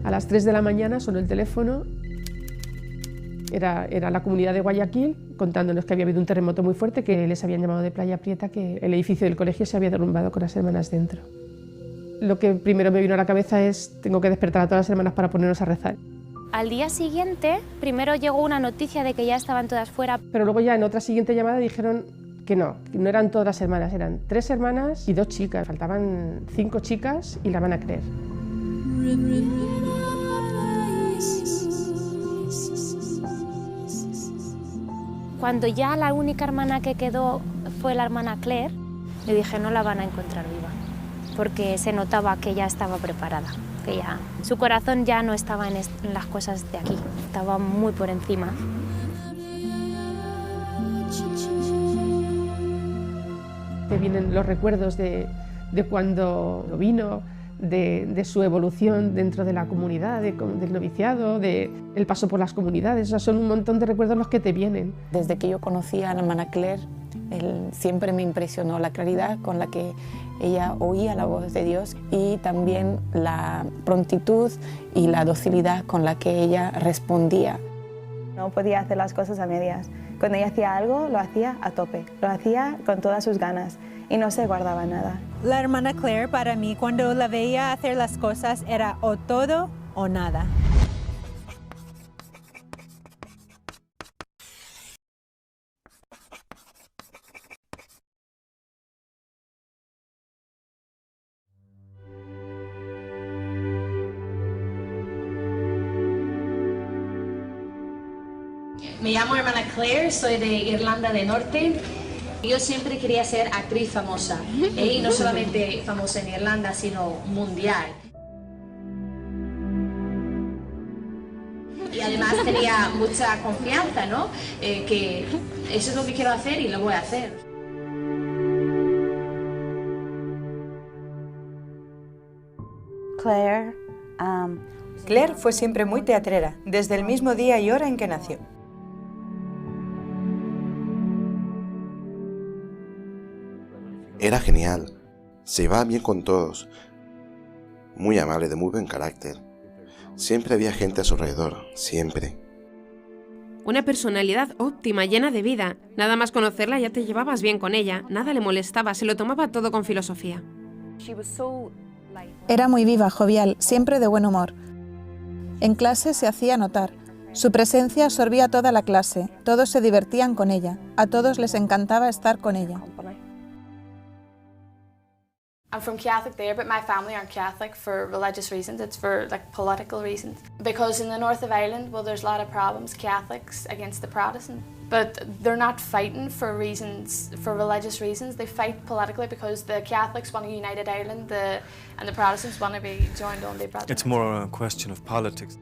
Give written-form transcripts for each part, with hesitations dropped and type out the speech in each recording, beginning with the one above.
A las 3 de la mañana sonó el teléfono. Era la comunidad de Guayaquil contándonos que había habido un terremoto muy fuerte, que les habían llamado de Playa Prieta, que el edificio del colegio se había derrumbado con las hermanas dentro. Lo que primero me vino a la cabeza es: tengo que despertar a todas las hermanas para ponernos a rezar. Al día siguiente, primero llegó una noticia de que ya estaban todas fuera. Pero luego ya en otra siguiente llamada dijeron que no eran todas las hermanas, eran 3 hermanas y 2 chicas. Faltaban 5 chicas y la van a creer. Cuando ya la única hermana que quedó fue la hermana Claire, le dije: no la van a encontrar viva, porque se notaba que ya estaba preparada, que ya su corazón ya no estaba en las cosas de aquí, estaba muy por encima. Te vienen los recuerdos de cuando vino, de su evolución dentro de la comunidad, del noviciado, del paso por las comunidades. O sea, son un montón de recuerdos los que te vienen. Desde que yo conocí a la hermana Claire, siempre me impresionó la claridad con la que ella oía la voz de Dios y también la prontitud y la docilidad con la que ella respondía. No podía hacer las cosas a medias. Cuando ella hacía algo, lo hacía a tope, lo hacía con todas sus ganas y no se guardaba nada. La hermana Claire, para mí, cuando la veía hacer las cosas, era o todo o nada. Me llamo hermana Claire, soy de Irlanda del Norte. Yo siempre quería ser actriz famosa, y no solamente famosa en Irlanda, sino mundial. Y además tenía mucha confianza, ¿no? Que eso es lo que quiero hacer y lo voy a hacer. Claire fue siempre muy teatrera, desde el mismo día y hora en que nació. Era genial, se llevaba bien con todos, muy amable, de muy buen carácter. Siempre había gente a su alrededor, siempre. Una personalidad óptima, llena de vida. Nada más conocerla ya te llevabas bien con ella, nada le molestaba, se lo tomaba todo con filosofía. Era muy viva, jovial, siempre de buen humor. En clase se hacía notar. Su presencia absorbía toda la clase, todos se divertían con ella, a todos les encantaba estar con ella. I'm from Catholic there, but my family aren't Catholic for religious reasons. It's for political reasons. Because in the north of Ireland, well, there's a lot of problems, Catholics against the Protestants. But they're not fighting for religious reasons. They fight politically because the Catholics want a united Ireland, and the Protestants want to be joined only brothers. It's more a question of politics.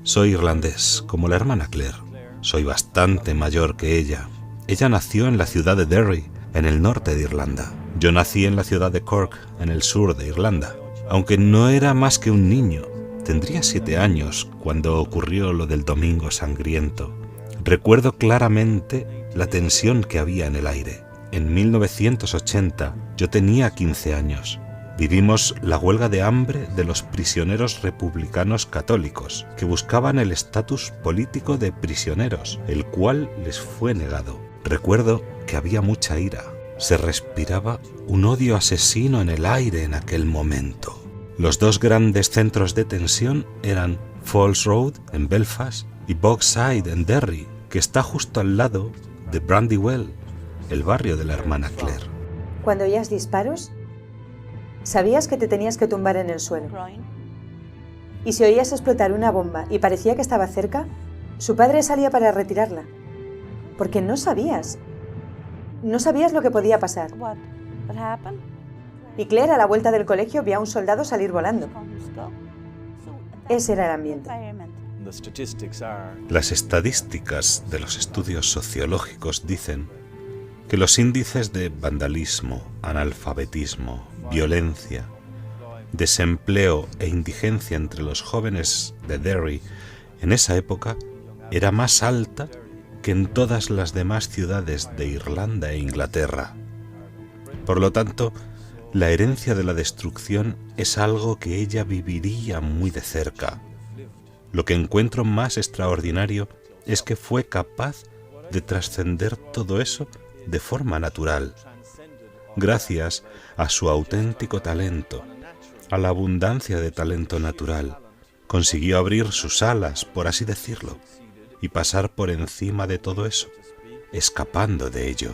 Soy irlandés, como la hermana Claire. Soy bastante mayor que ella. Ella nació en la ciudad de Derry, en el norte de Irlanda. Yo nací en la ciudad de Cork, en el sur de Irlanda. Aunque no era más que un niño, tendría 7 años cuando ocurrió lo del Domingo Sangriento. Recuerdo claramente la tensión que había en el aire. En 1980 yo tenía 15 años. Vivimos la huelga de hambre de los prisioneros republicanos católicos, que buscaban el estatus político de prisioneros, el cual les fue negado. Recuerdo que había mucha ira. Se respiraba un odio asesino en el aire en aquel momento. Los 2 grandes centros de tensión eran Falls Road, en Belfast, y Bogside, en Derry, que está justo al lado de Brandywell, el barrio de la hermana Claire. Cuando oías disparos, sabías que te tenías que tumbar en el suelo. Y si oías explotar una bomba y parecía que estaba cerca, su padre salía para retirarla. Porque no sabías lo que podía pasar. Y Claire, a la vuelta del colegio, vio a un soldado salir volando. Ese era el ambiente. Las estadísticas de los estudios sociológicos dicen que los índices de vandalismo, analfabetismo, violencia, desempleo e indigencia entre los jóvenes de Derry en esa época era más alta que en todas las demás ciudades de Irlanda e Inglaterra. Por lo tanto, la herencia de la destrucción es algo que ella viviría muy de cerca. Lo que encuentro más extraordinario es que fue capaz de trascender todo eso de forma natural, gracias a su auténtico talento, a la abundancia de talento natural. Consiguió abrir sus alas, por así decirlo, y pasar por encima de todo eso, escapando de ello.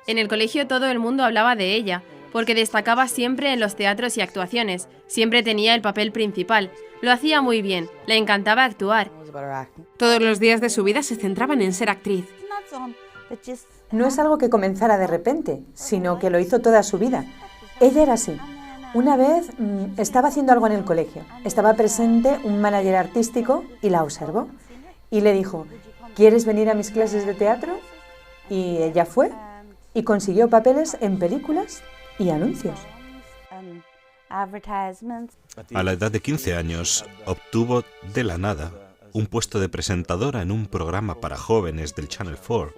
En el colegio todo el mundo hablaba de ella, porque destacaba siempre en los teatros y actuaciones, siempre tenía el papel principal, lo hacía muy bien, le encantaba actuar. Todos los días de su vida se centraban en ser actriz. No es algo que comenzara de repente, sino que lo hizo toda su vida. Ella era así. Una vez estaba haciendo algo en el colegio. Estaba presente un manager artístico y la observó. Y le dijo, ¿quieres venir a mis clases de teatro? Y ella fue y consiguió papeles en películas y anuncios. A la edad de 15 años, obtuvo de la nada un puesto de presentadora en un programa para jóvenes del Channel 4.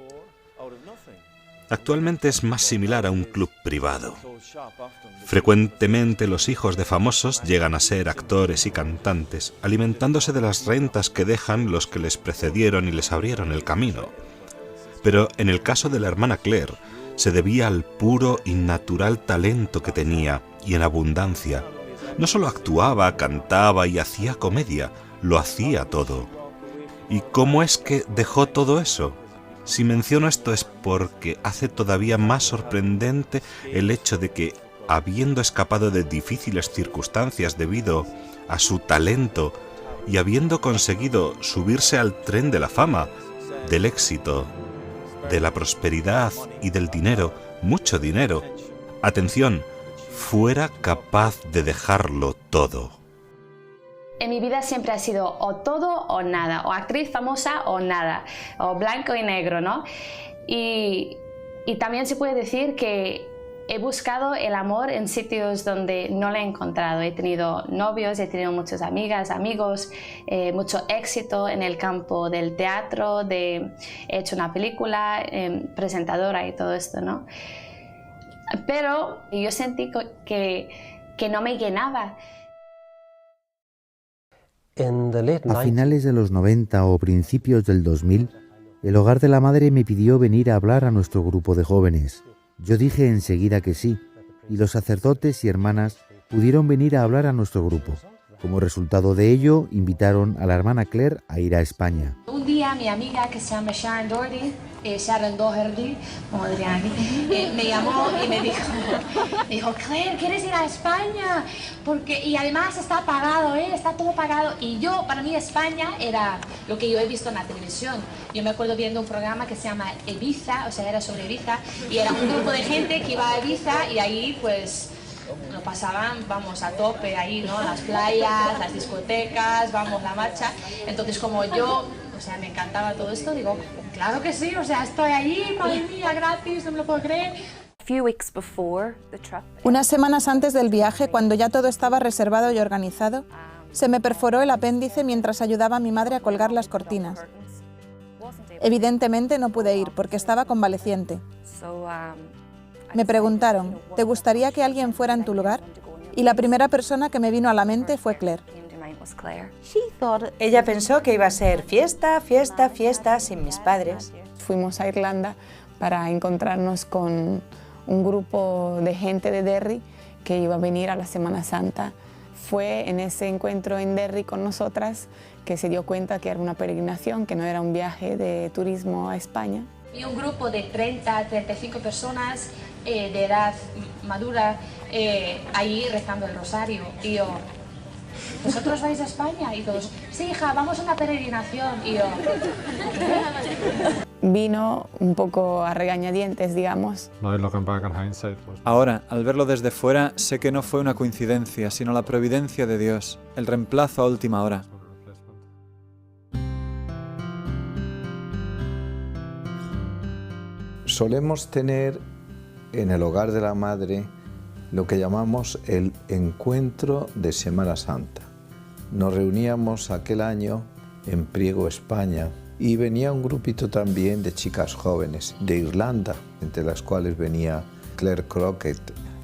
Actualmente es más similar a un club privado. Frecuentemente los hijos de famosos llegan a ser actores y cantantes, alimentándose de las rentas que dejan los que les precedieron y les abrieron el camino. Pero en el caso de la hermana Claire, se debía al puro y natural talento que tenía, y en abundancia. No solo actuaba, cantaba y hacía comedia, lo hacía todo. ¿Y cómo es que dejó todo eso? Si menciono esto es porque hace todavía más sorprendente el hecho de que, habiendo escapado de difíciles circunstancias debido a su talento y habiendo conseguido subirse al tren de la fama, del éxito, de la prosperidad y del dinero, mucho dinero, atención, fuera capaz de dejarlo todo. En mi vida siempre ha sido o todo o nada, o actriz famosa o nada, o blanco y negro, ¿no? Y también se puede decir que he buscado el amor en sitios donde no lo he encontrado. He tenido novios, he tenido muchas amigas, amigos, mucho éxito en el campo del teatro, he hecho una película, presentadora y todo esto, ¿no? Pero yo sentí que no me llenaba. A finales de los 90 o principios del 2000, el Hogar de la Madre me pidió venir a hablar a nuestro grupo de jóvenes. Yo dije enseguida que sí, y los sacerdotes y hermanas pudieron venir a hablar a nuestro grupo. Como resultado de ello, invitaron a la hermana Claire a ir a España. Un día mi amiga que se llama Sharon Doherty, como dirían aquí, me llamó y me dijo, Claire, ¿quieres ir a España? Y además está pagado, está todo pagado. Y para mí España era lo que yo he visto en la televisión. Yo me acuerdo viendo un programa que se llama Ibiza, o sea, era sobre Ibiza, y era un grupo de gente que iba a Ibiza y ahí pues lo pasaban, vamos, a tope ahí, ¿no? Las playas, las discotecas, vamos, la marcha. Entonces como yo, o sea, me encantaba todo esto, digo, claro que sí, o sea, estoy allí, madre mía, gratis, no me lo puedo creer. Unas semanas antes del viaje, cuando ya todo estaba reservado y organizado, se me perforó el apéndice mientras ayudaba a mi madre a colgar las cortinas. Evidentemente no pude ir porque estaba convaleciente. Me preguntaron, ¿te gustaría que alguien fuera en tu lugar? Y la primera persona que me vino a la mente fue Claire. Ella pensó que iba a ser fiesta, fiesta, fiesta sin mis padres. Fuimos a Irlanda para encontrarnos con un grupo de gente de Derry que iba a venir a la Semana Santa. Fue en ese encuentro en Derry con nosotras que se dio cuenta que era una peregrinación, que no era un viaje de turismo a España. Y un grupo de 30, 35 personas de edad madura ahí rezando el rosario. Y yo, ¿vosotros vais a España? Y todos, sí, hija, vamos a una peregrinación. Y yo, Vino un poco a regañadientes, digamos. Ahora, al verlo desde fuera, sé que no fue una coincidencia, sino la providencia de Dios, el reemplazo a última hora. Solemos tener en el Hogar de la Madre lo que llamamos el encuentro de Semana Santa. Nos reuníamos aquel año en Priego, España, y venía un grupito también de chicas jóvenes de Irlanda, entre las cuales venía Claire Crockett,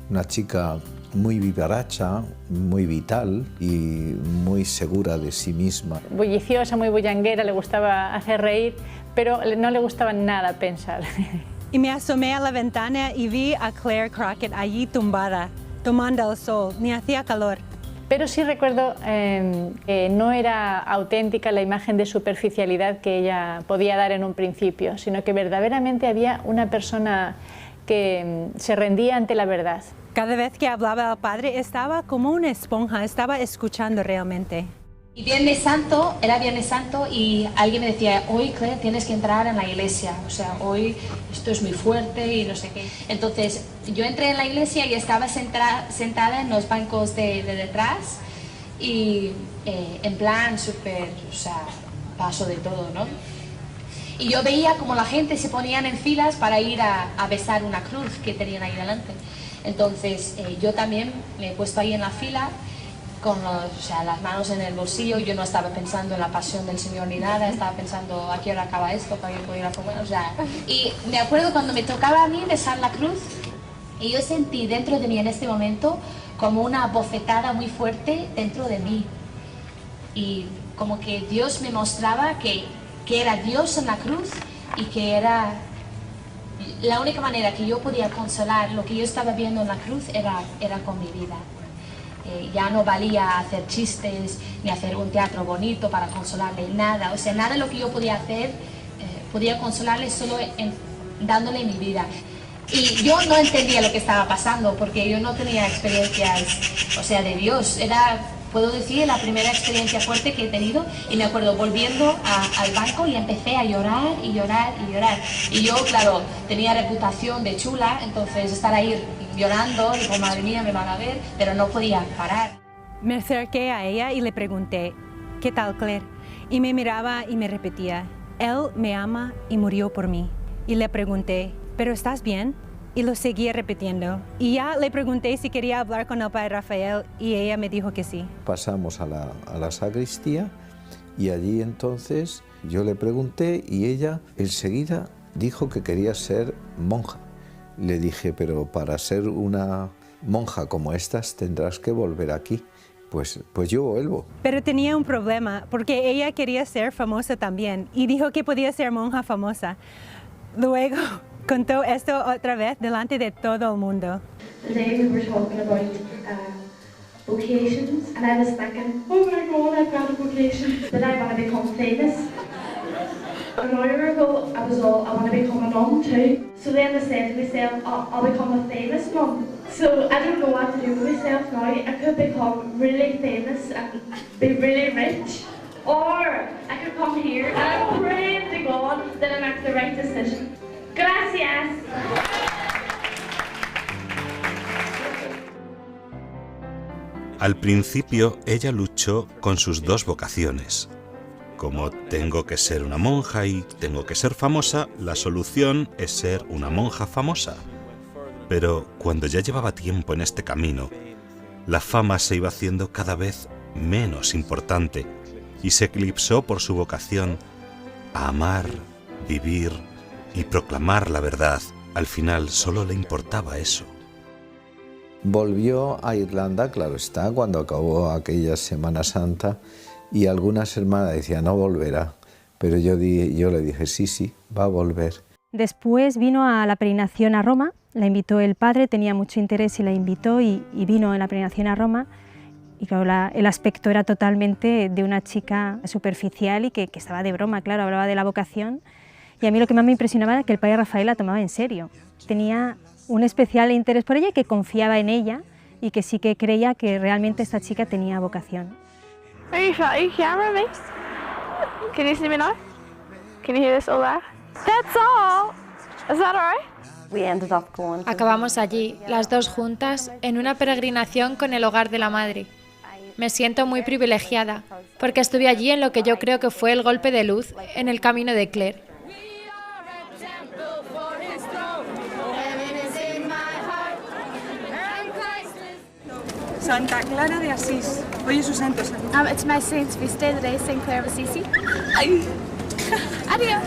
una chica muy vivaracha, muy vital y muy segura de sí misma. Bulliciosa, muy bullanguera, le gustaba hacer reír, pero no le gustaba nada pensar. Y me asomé a la ventana y vi a Claire Crockett allí tumbada, tomando el sol, ni hacía calor. Pero sí recuerdo que no era auténtica la imagen de superficialidad que ella podía dar en un principio, sino que verdaderamente había una persona que se rendía ante la verdad. Cada vez que hablaba al Padre estaba como una esponja, estaba escuchando realmente. Y era Viernes Santo y alguien me decía, hoy Claire tienes que entrar en la iglesia, o sea, hoy esto es muy fuerte y no sé qué. Entonces yo entré en la iglesia y estaba sentada en los bancos de detrás y en plan súper, o sea, paso de todo, ¿no? Y yo veía como la gente se ponían en filas para ir a besar una cruz que tenían ahí delante. Entonces yo también me he puesto ahí en la fila con las manos en el bolsillo. Yo no estaba pensando en la pasión del Señor ni nada, estaba pensando a qué hora acaba esto para yo poder ir a comer, o sea. Y me acuerdo cuando me tocaba a mí besar la cruz y yo sentí dentro de mí en este momento como una bofetada muy fuerte dentro de mí y como que Dios me mostraba que era Dios en la cruz y que era la única manera que yo podía consolar lo que yo estaba viendo en la cruz era con mi vida. Ya no valía hacer chistes ni hacer un teatro bonito para consolarle, nada, o sea, nada de lo que yo podía hacer podía consolarle solo dándole mi vida. Y yo no entendía lo que estaba pasando porque yo no tenía experiencias, o sea, de Dios. Era, puedo decir, la primera experiencia fuerte que he tenido y me acuerdo volviendo al banco y empecé a llorar y llorar y llorar. Y yo, claro, tenía reputación de chula, entonces estar ahí llorando, digo, madre mía, me van a ver, pero no podía parar. Me acerqué a ella y le pregunté, ¿qué tal, Claire? Y me miraba y me repetía, Él me ama y murió por mí. Y le pregunté, ¿pero estás bien? Y lo seguía repitiendo. Y ya le pregunté si quería hablar con el Padre Rafael y ella me dijo que sí. Pasamos a la sacristía y allí entonces yo le pregunté y ella enseguida dijo que quería ser monja. Le dije, pero para ser una monja como estas tendrás que volver aquí. Pues yo vuelvo. Pero tenía un problema, porque ella quería ser famosa también y dijo que podía ser monja famosa. Luego contó esto otra vez delante de todo el mundo. Today we were talking about vocations and I was thinking, oh my God, I've got a vocation. Did I want to become famous? An hour ago, I want to become a mum too. So then I said to myself, I'll become a famous mum. So I don't know what to do with myself now. I could become really famous and be really rich. Or I could come here and I'm praying to God that I make the right decision. Gracias. Al principio, ella luchó con sus dos vocaciones. Como tengo que ser una monja y tengo que ser famosa, la solución es ser una monja famosa. Pero cuando ya llevaba tiempo en este camino, la fama se iba haciendo cada vez menos importante y se eclipsó por su vocación a amar, vivir y proclamar la verdad. Al final solo le importaba eso. Volvió a Irlanda, claro está, cuando acabó aquella Semana Santa. Y algunas hermanas decían, no volverá, pero yo le dije, sí, va a volver. Después vino a la peregrinación a Roma, la invitó el padre, tenía mucho interés y la invitó y vino en la peregrinación a Roma. Y claro, el aspecto era totalmente de una chica superficial y que estaba de broma, claro, hablaba de la vocación. Y a mí lo que más me impresionaba era que el padre Rafael la tomaba en serio. Tenía un especial interés por ella y que confiaba en ella y que sí que creía que realmente esta chica tenía vocación. Are you camera me? Can you see me now? Can you hear this hola? That's all. Is that all right? Acabamos allí, las dos juntas, en una peregrinación con el Hogar de la Madre. Me siento muy privilegiada, porque estuve allí en lo que yo creo que fue el golpe de luz en el camino de Claire. Santa Clara de Asís. Hoy es su santo. It's my saint's feast day today, Saint Clare of Assisi. Adiós.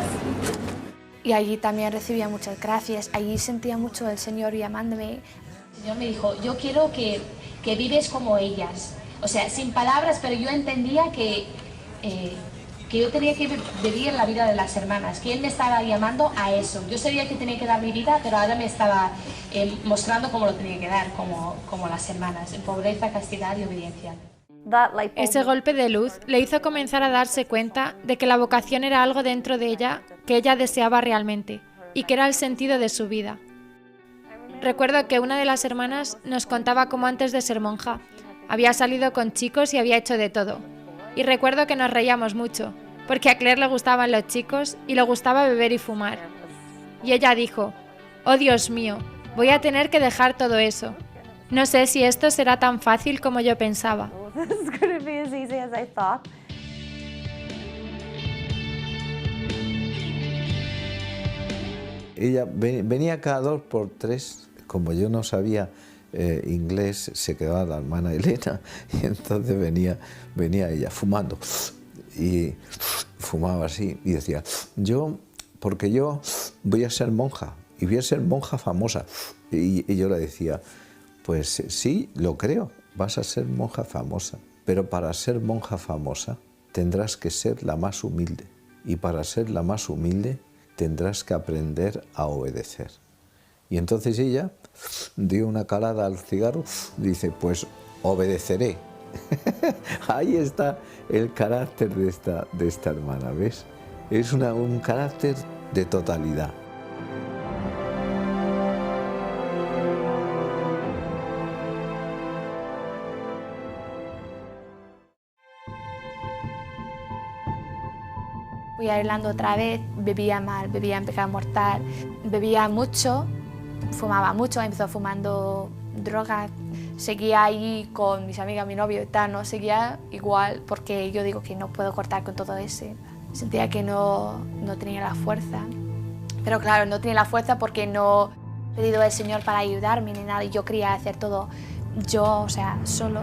Y allí también recibía muchas gracias. Allí sentía mucho al Señor llamándome El Señor me dijo, yo quiero que vives como ellas. O sea, sin palabras, pero yo entendía que yo tenía que vivir la vida de las hermanas, que Él me estaba llamando a eso. Yo sabía que tenía que dar mi vida, pero ahora me estaba mostrando cómo lo tenía que dar, como las hermanas, en pobreza, castidad y obediencia. Ese golpe de luz le hizo comenzar a darse cuenta de que la vocación era algo dentro de ella que ella deseaba realmente y que era el sentido de su vida. Recuerdo que una de las hermanas nos contaba cómo antes de ser monja había salido con chicos y había hecho de todo. Y recuerdo que nos reíamos mucho, porque a Claire le gustaban los chicos y le gustaba beber y fumar. Y ella dijo, «Oh Dios mío, voy a tener que dejar todo eso. No sé si esto será tan fácil como yo pensaba». Ella venía cada 2 por 3, como yo no sabía inglés, se quedaba la hermana Elena y entonces venía ella fumando y fumaba así y decía, porque yo voy a ser monja y voy a ser monja famosa. Y yo le decía, pues sí, lo creo, vas a ser monja famosa, pero para ser monja famosa tendrás que ser la más humilde y para ser la más humilde tendrás que aprender a obedecer. Y entonces ella dio una calada al cigarro, dice, pues obedeceré. Ahí está el carácter de esta hermana, ¿ves? Es un carácter de totalidad. Fui a Irlanda otra vez, bebía mal, bebía en pecado mortal, bebía mucho, fumaba mucho, empezó fumando drogas, seguía ahí con mis amigas, mi novio y tal, no seguía igual porque yo digo que no puedo cortar con todo eso. Sentía que no tenía la fuerza, pero claro, no tenía la fuerza porque no he pedido al Señor para ayudarme ni nada y yo quería hacer todo yo, o sea, solo.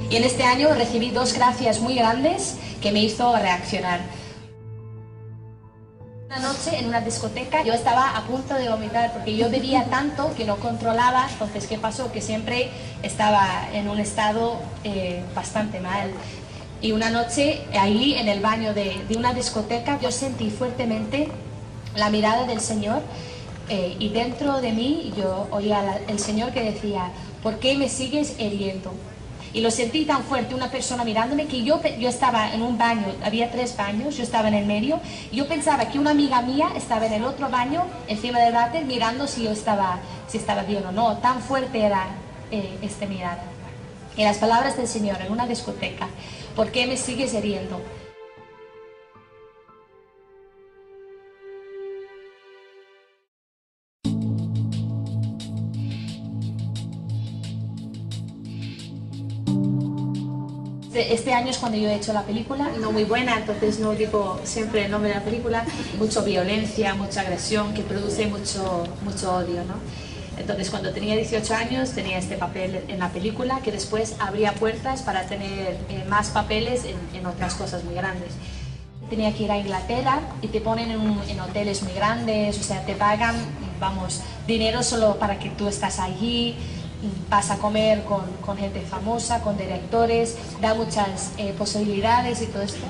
Y en este año recibí 2 gracias muy grandes que me hizo reaccionar. Una noche en una discoteca yo estaba a punto de vomitar porque yo bebía tanto que no controlaba, entonces ¿qué pasó? Que siempre estaba en un estado bastante mal. Y una noche ahí en el baño de una discoteca yo sentí fuertemente la mirada del Señor y dentro de mí yo oía el Señor que decía, ¿por qué me sigues hiriendo? Y lo sentí tan fuerte, una persona mirándome, que yo estaba en un baño, había 3 baños, yo estaba en el medio, y yo pensaba que una amiga mía estaba en el otro baño, encima del váter, mirando si estaba bien o no. Tan fuerte era esta mirada. Y las palabras del Señor en una discoteca, ¿por qué me sigues hiriendo? Este año es cuando yo he hecho la película, no muy buena, entonces no digo siempre el nombre de la película, mucha violencia, mucha agresión que produce mucho odio, ¿no? Entonces cuando tenía 18 años tenía este papel en la película que después abría puertas para tener más papeles en otras cosas muy grandes. Tenía que ir a Inglaterra y te ponen en hoteles muy grandes, o sea, te pagan, vamos, dinero solo para que tú estás allí. Vas a comer con gente famosa, con directores, da muchas posibilidades y todo esto.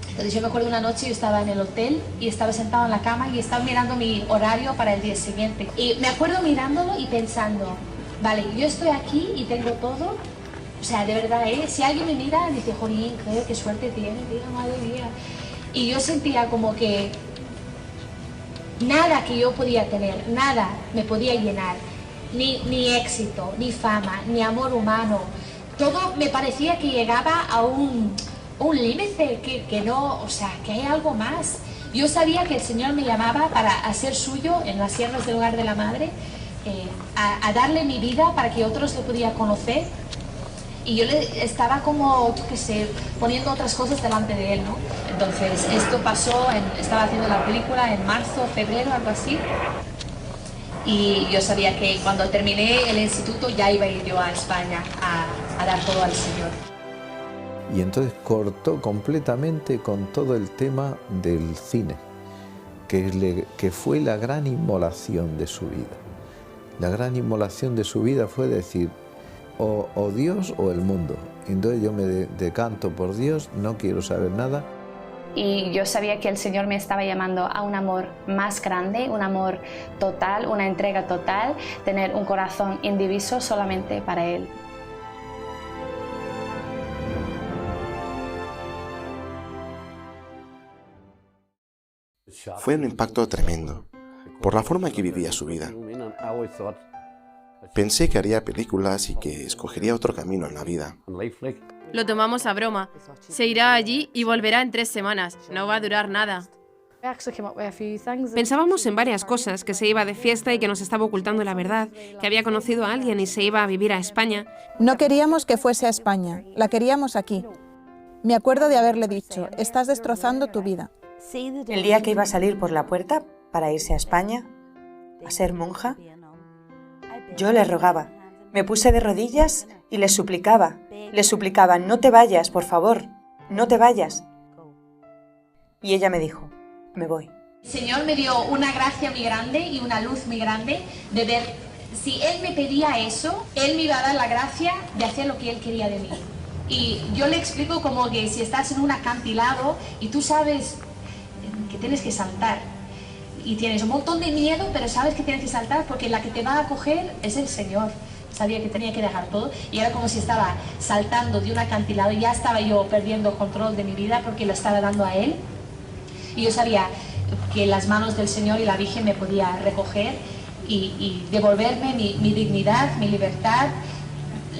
Entonces yo me acuerdo una noche, yo estaba en el hotel y estaba sentado en la cama y estaba mirando mi horario para el día siguiente. Y me acuerdo mirándolo y pensando, vale, yo estoy aquí y tengo todo. O sea, de verdad, si alguien me mira, dice, jolín, creo qué suerte tiene, tío, madre mía. Y yo sentía como que nada que yo podía tener, nada me podía llenar. Ni éxito, ni fama, ni amor humano. Todo me parecía que llegaba a un límite, que no, o sea, que hay algo más. Yo sabía que el Señor me llamaba para hacer suyo en las sierras del Hogar de la Madre, a darle mi vida para que otros le pudieran conocer. Y yo le estaba como, yo qué sé, poniendo otras cosas delante de él, ¿no? Entonces, esto pasó, estaba haciendo la película en marzo, febrero, algo así. Y yo sabía que cuando terminé el instituto ya iba a ir yo a España a dar todo al Señor. Y entonces cortó completamente con todo el tema del cine, que fue la gran inmolación de su vida. La gran inmolación de su vida fue decir, o Dios o el mundo. Entonces yo me decanto por Dios, no quiero saber nada. Y yo sabía que el Señor me estaba llamando a un amor más grande, un amor total, una entrega total, tener un corazón indiviso solamente para Él. Fue un impacto tremendo, por la forma que vivía su vida. Pensé que haría películas y que escogería otro camino en la vida. Lo tomamos a broma. Se irá allí y volverá en 3 semanas. No va a durar nada. Pensábamos en varias cosas, que se iba de fiesta y que nos estaba ocultando la verdad, que había conocido a alguien y se iba a vivir a España. No queríamos que fuese a España, la queríamos aquí. Me acuerdo de haberle dicho, estás destrozando tu vida. El día que iba a salir por la puerta para irse a España, a ser monja, yo le rogaba, me puse de rodillas y le suplicaba, no te vayas, por favor, no te vayas. Y ella me dijo, me voy. El Señor me dio una gracia muy grande y una luz muy grande de ver, si Él me pedía eso, Él me iba a dar la gracia de hacer lo que Él quería de mí. Y yo le explico como que si estás en un acantilado y tú sabes que tienes que saltar y tienes un montón de miedo, pero sabes que tienes que saltar porque la que te va a acoger es el Señor. Sabía que tenía que dejar todo y era como si estaba saltando de un acantilado y ya estaba yo perdiendo control de mi vida porque lo estaba dando a Él. Y yo sabía que las manos del Señor y la Virgen me podía recoger y devolverme mi dignidad, mi libertad,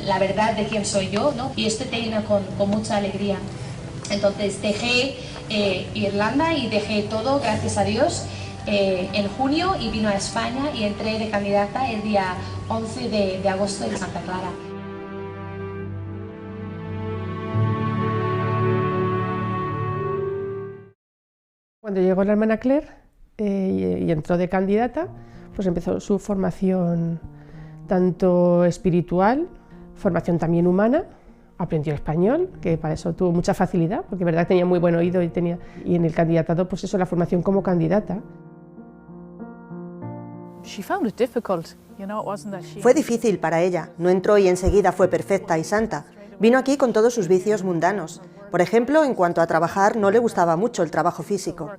la verdad de quién soy yo, ¿no? Y esto te llena con mucha alegría. Entonces dejé Irlanda y dejé todo, gracias a Dios, en junio y vino a España y entré de candidata el día 11 de agosto en Santa Clara. Cuando llegó la hermana Claire y entró de candidata, pues empezó su formación tanto espiritual, formación también humana. Aprendió español, que para eso tuvo mucha facilidad, porque verdad tenía muy buen oído y en el candidatado, pues eso, la formación como candidata. Fue difícil para ella, no entró y enseguida fue perfecta y santa. Vino aquí con todos sus vicios mundanos. Por ejemplo, en cuanto a trabajar, no le gustaba mucho el trabajo físico.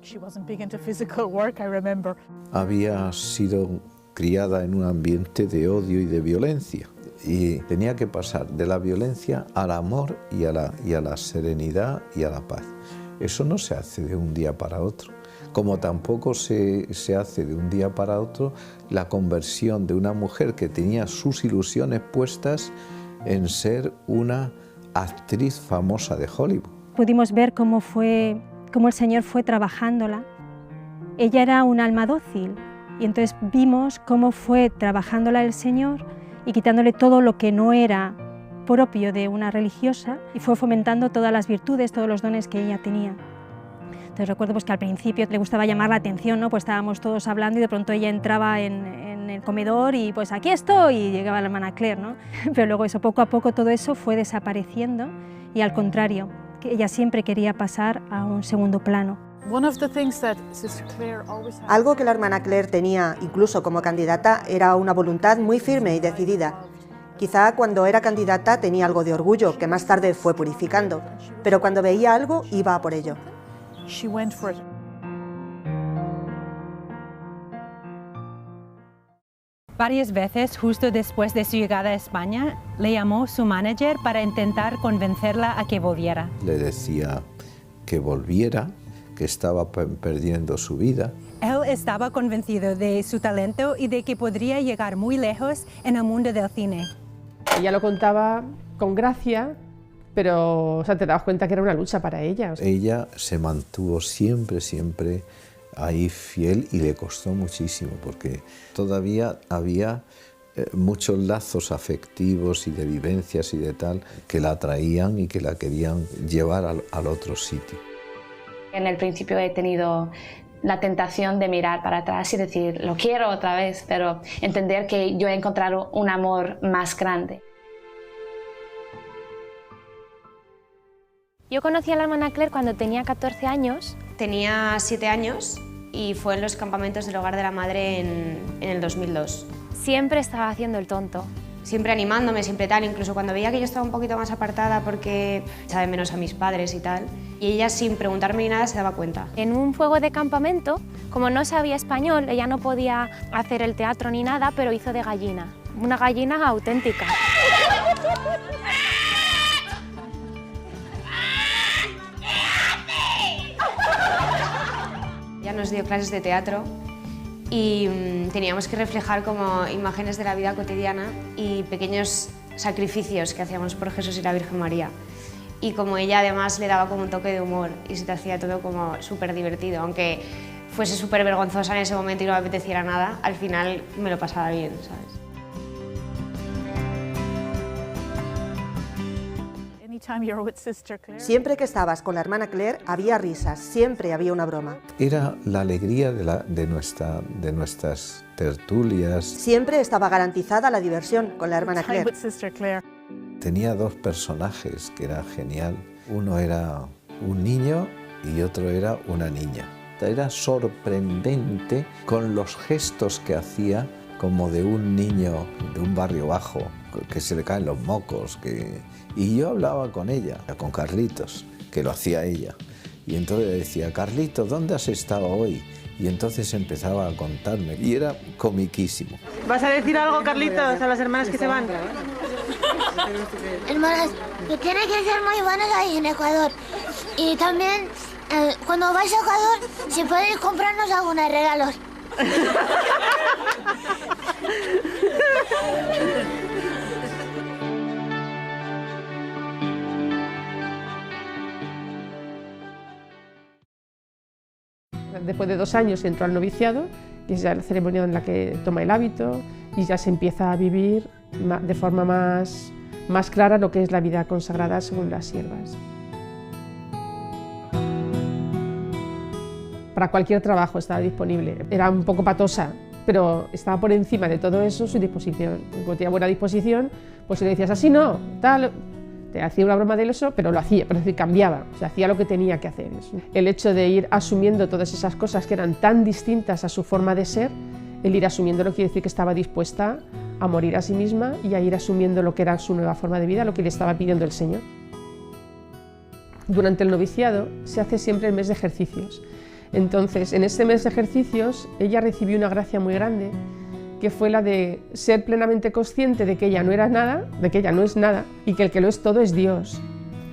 Había sido criada en un ambiente de odio y de violencia. Y tenía que pasar de la violencia al amor y a la serenidad y a la paz. Eso no se hace de un día para otro, como tampoco se hace de un día para otro la conversión de una mujer que tenía sus ilusiones puestas en ser una actriz famosa de Hollywood. Pudimos ver cómo el Señor fue trabajándola. Ella era un alma dócil y entonces vimos cómo fue trabajándola el Señor y quitándole todo lo que no era propio de una religiosa y fue fomentando todas las virtudes, todos los dones que ella tenía. Entonces recuerdo pues, que al principio le gustaba llamar la atención, ¿no? Pues estábamos todos hablando y de pronto ella entraba en el comedor y pues aquí estoy y llegaba la hermana Claire, ¿no? Pero luego eso, poco a poco todo eso fue desapareciendo y al contrario, que ella siempre quería pasar a un segundo plano. Algo que la hermana Claire tenía, incluso como candidata, era una voluntad muy firme y decidida. Quizá cuando era candidata tenía algo de orgullo, que más tarde fue purificando, pero cuando veía algo iba a por ello. Varias veces, justo después de su llegada a España, le llamó su manager para intentar convencerla a que volviera. Le decía que volviera, que estaba perdiendo su vida. Él estaba convencido de su talento y de que podría llegar muy lejos en el mundo del cine. Ella lo contaba con gracia, pero o sea, te dabas cuenta que era una lucha para ella. O sea. Ella se mantuvo siempre ahí fiel y le costó muchísimo porque todavía había muchos lazos afectivos y de vivencias y de tal que la atraían y que la querían llevar al otro sitio. En el principio he tenido la tentación de mirar para atrás y decir, lo quiero otra vez, pero entender que yo he encontrado un amor más grande. Yo conocí a la hermana Claire cuando tenía 14 años. Tenía 7 años y fue en los campamentos del Hogar de la Madre en el 2002. Siempre estaba haciendo el tonto. Siempre animándome, siempre tal, incluso cuando veía que yo estaba un poquito más apartada porque echaba de menos a mis padres y tal, y ella sin preguntarme ni nada se daba cuenta. En un juego de campamento, como no sabía español, ella no podía hacer el teatro ni nada, pero hizo de gallina, una gallina auténtica. Ella nos dio clases de teatro y teníamos que reflejar como imágenes de la vida cotidiana y pequeños sacrificios que hacíamos por Jesús y la Virgen María. Y como ella además le daba como un toque de humor y se te hacía todo como súper divertido, aunque fuese súper vergonzosa en ese momento y no me apeteciera nada, al final me lo pasaba bien, ¿sabes? Siempre que estabas con la hermana Claire había risas, siempre había una broma. Era la alegría de nuestras tertulias. Siempre estaba garantizada la diversión con la hermana Claire. Tenía dos personajes que era genial. Uno era un niño y otro era una niña. Era sorprendente con los gestos que hacía, como de un niño de un barrio bajo, que se le caen los mocos. Y yo hablaba con ella, con Carlitos, que lo hacía ella. Y entonces le decía, Carlitos, ¿dónde has estado hoy? Y entonces empezaba a contarme, y era comiquísimo. ¿Vas a decir algo, Carlitos, a las hermanas que se van? Hermanas, que tienen que ser muy buenas ahí en Ecuador. Y también, cuando vais a Ecuador, si podéis comprarnos algunos regalos. Después de 2 años entró al noviciado, que es ya la ceremonia en la que toma el hábito y ya se empieza a vivir de forma más clara lo que es la vida consagrada según las siervas. Para cualquier trabajo estaba disponible. Era un poco patosa, pero estaba por encima de todo eso su disposición. Cuando tenía buena disposición, pues si le decías así no, tal, te hacía una broma de eso, pero lo hacía, pero es decir, cambiaba, o sea, hacía lo que tenía que hacer. El hecho de ir asumiendo todas esas cosas que eran tan distintas a su forma de ser, el ir asumiéndolo quiere decir que estaba dispuesta a morir a sí misma y a ir asumiendo lo que era su nueva forma de vida, lo que le estaba pidiendo el Señor. Durante el noviciado se hace siempre el mes de ejercicios. Entonces, en ese mes de ejercicios, ella recibió una gracia muy grande, que fue la de ser plenamente consciente de que ella no era nada, de que ella no es nada, y que el que lo es todo es Dios.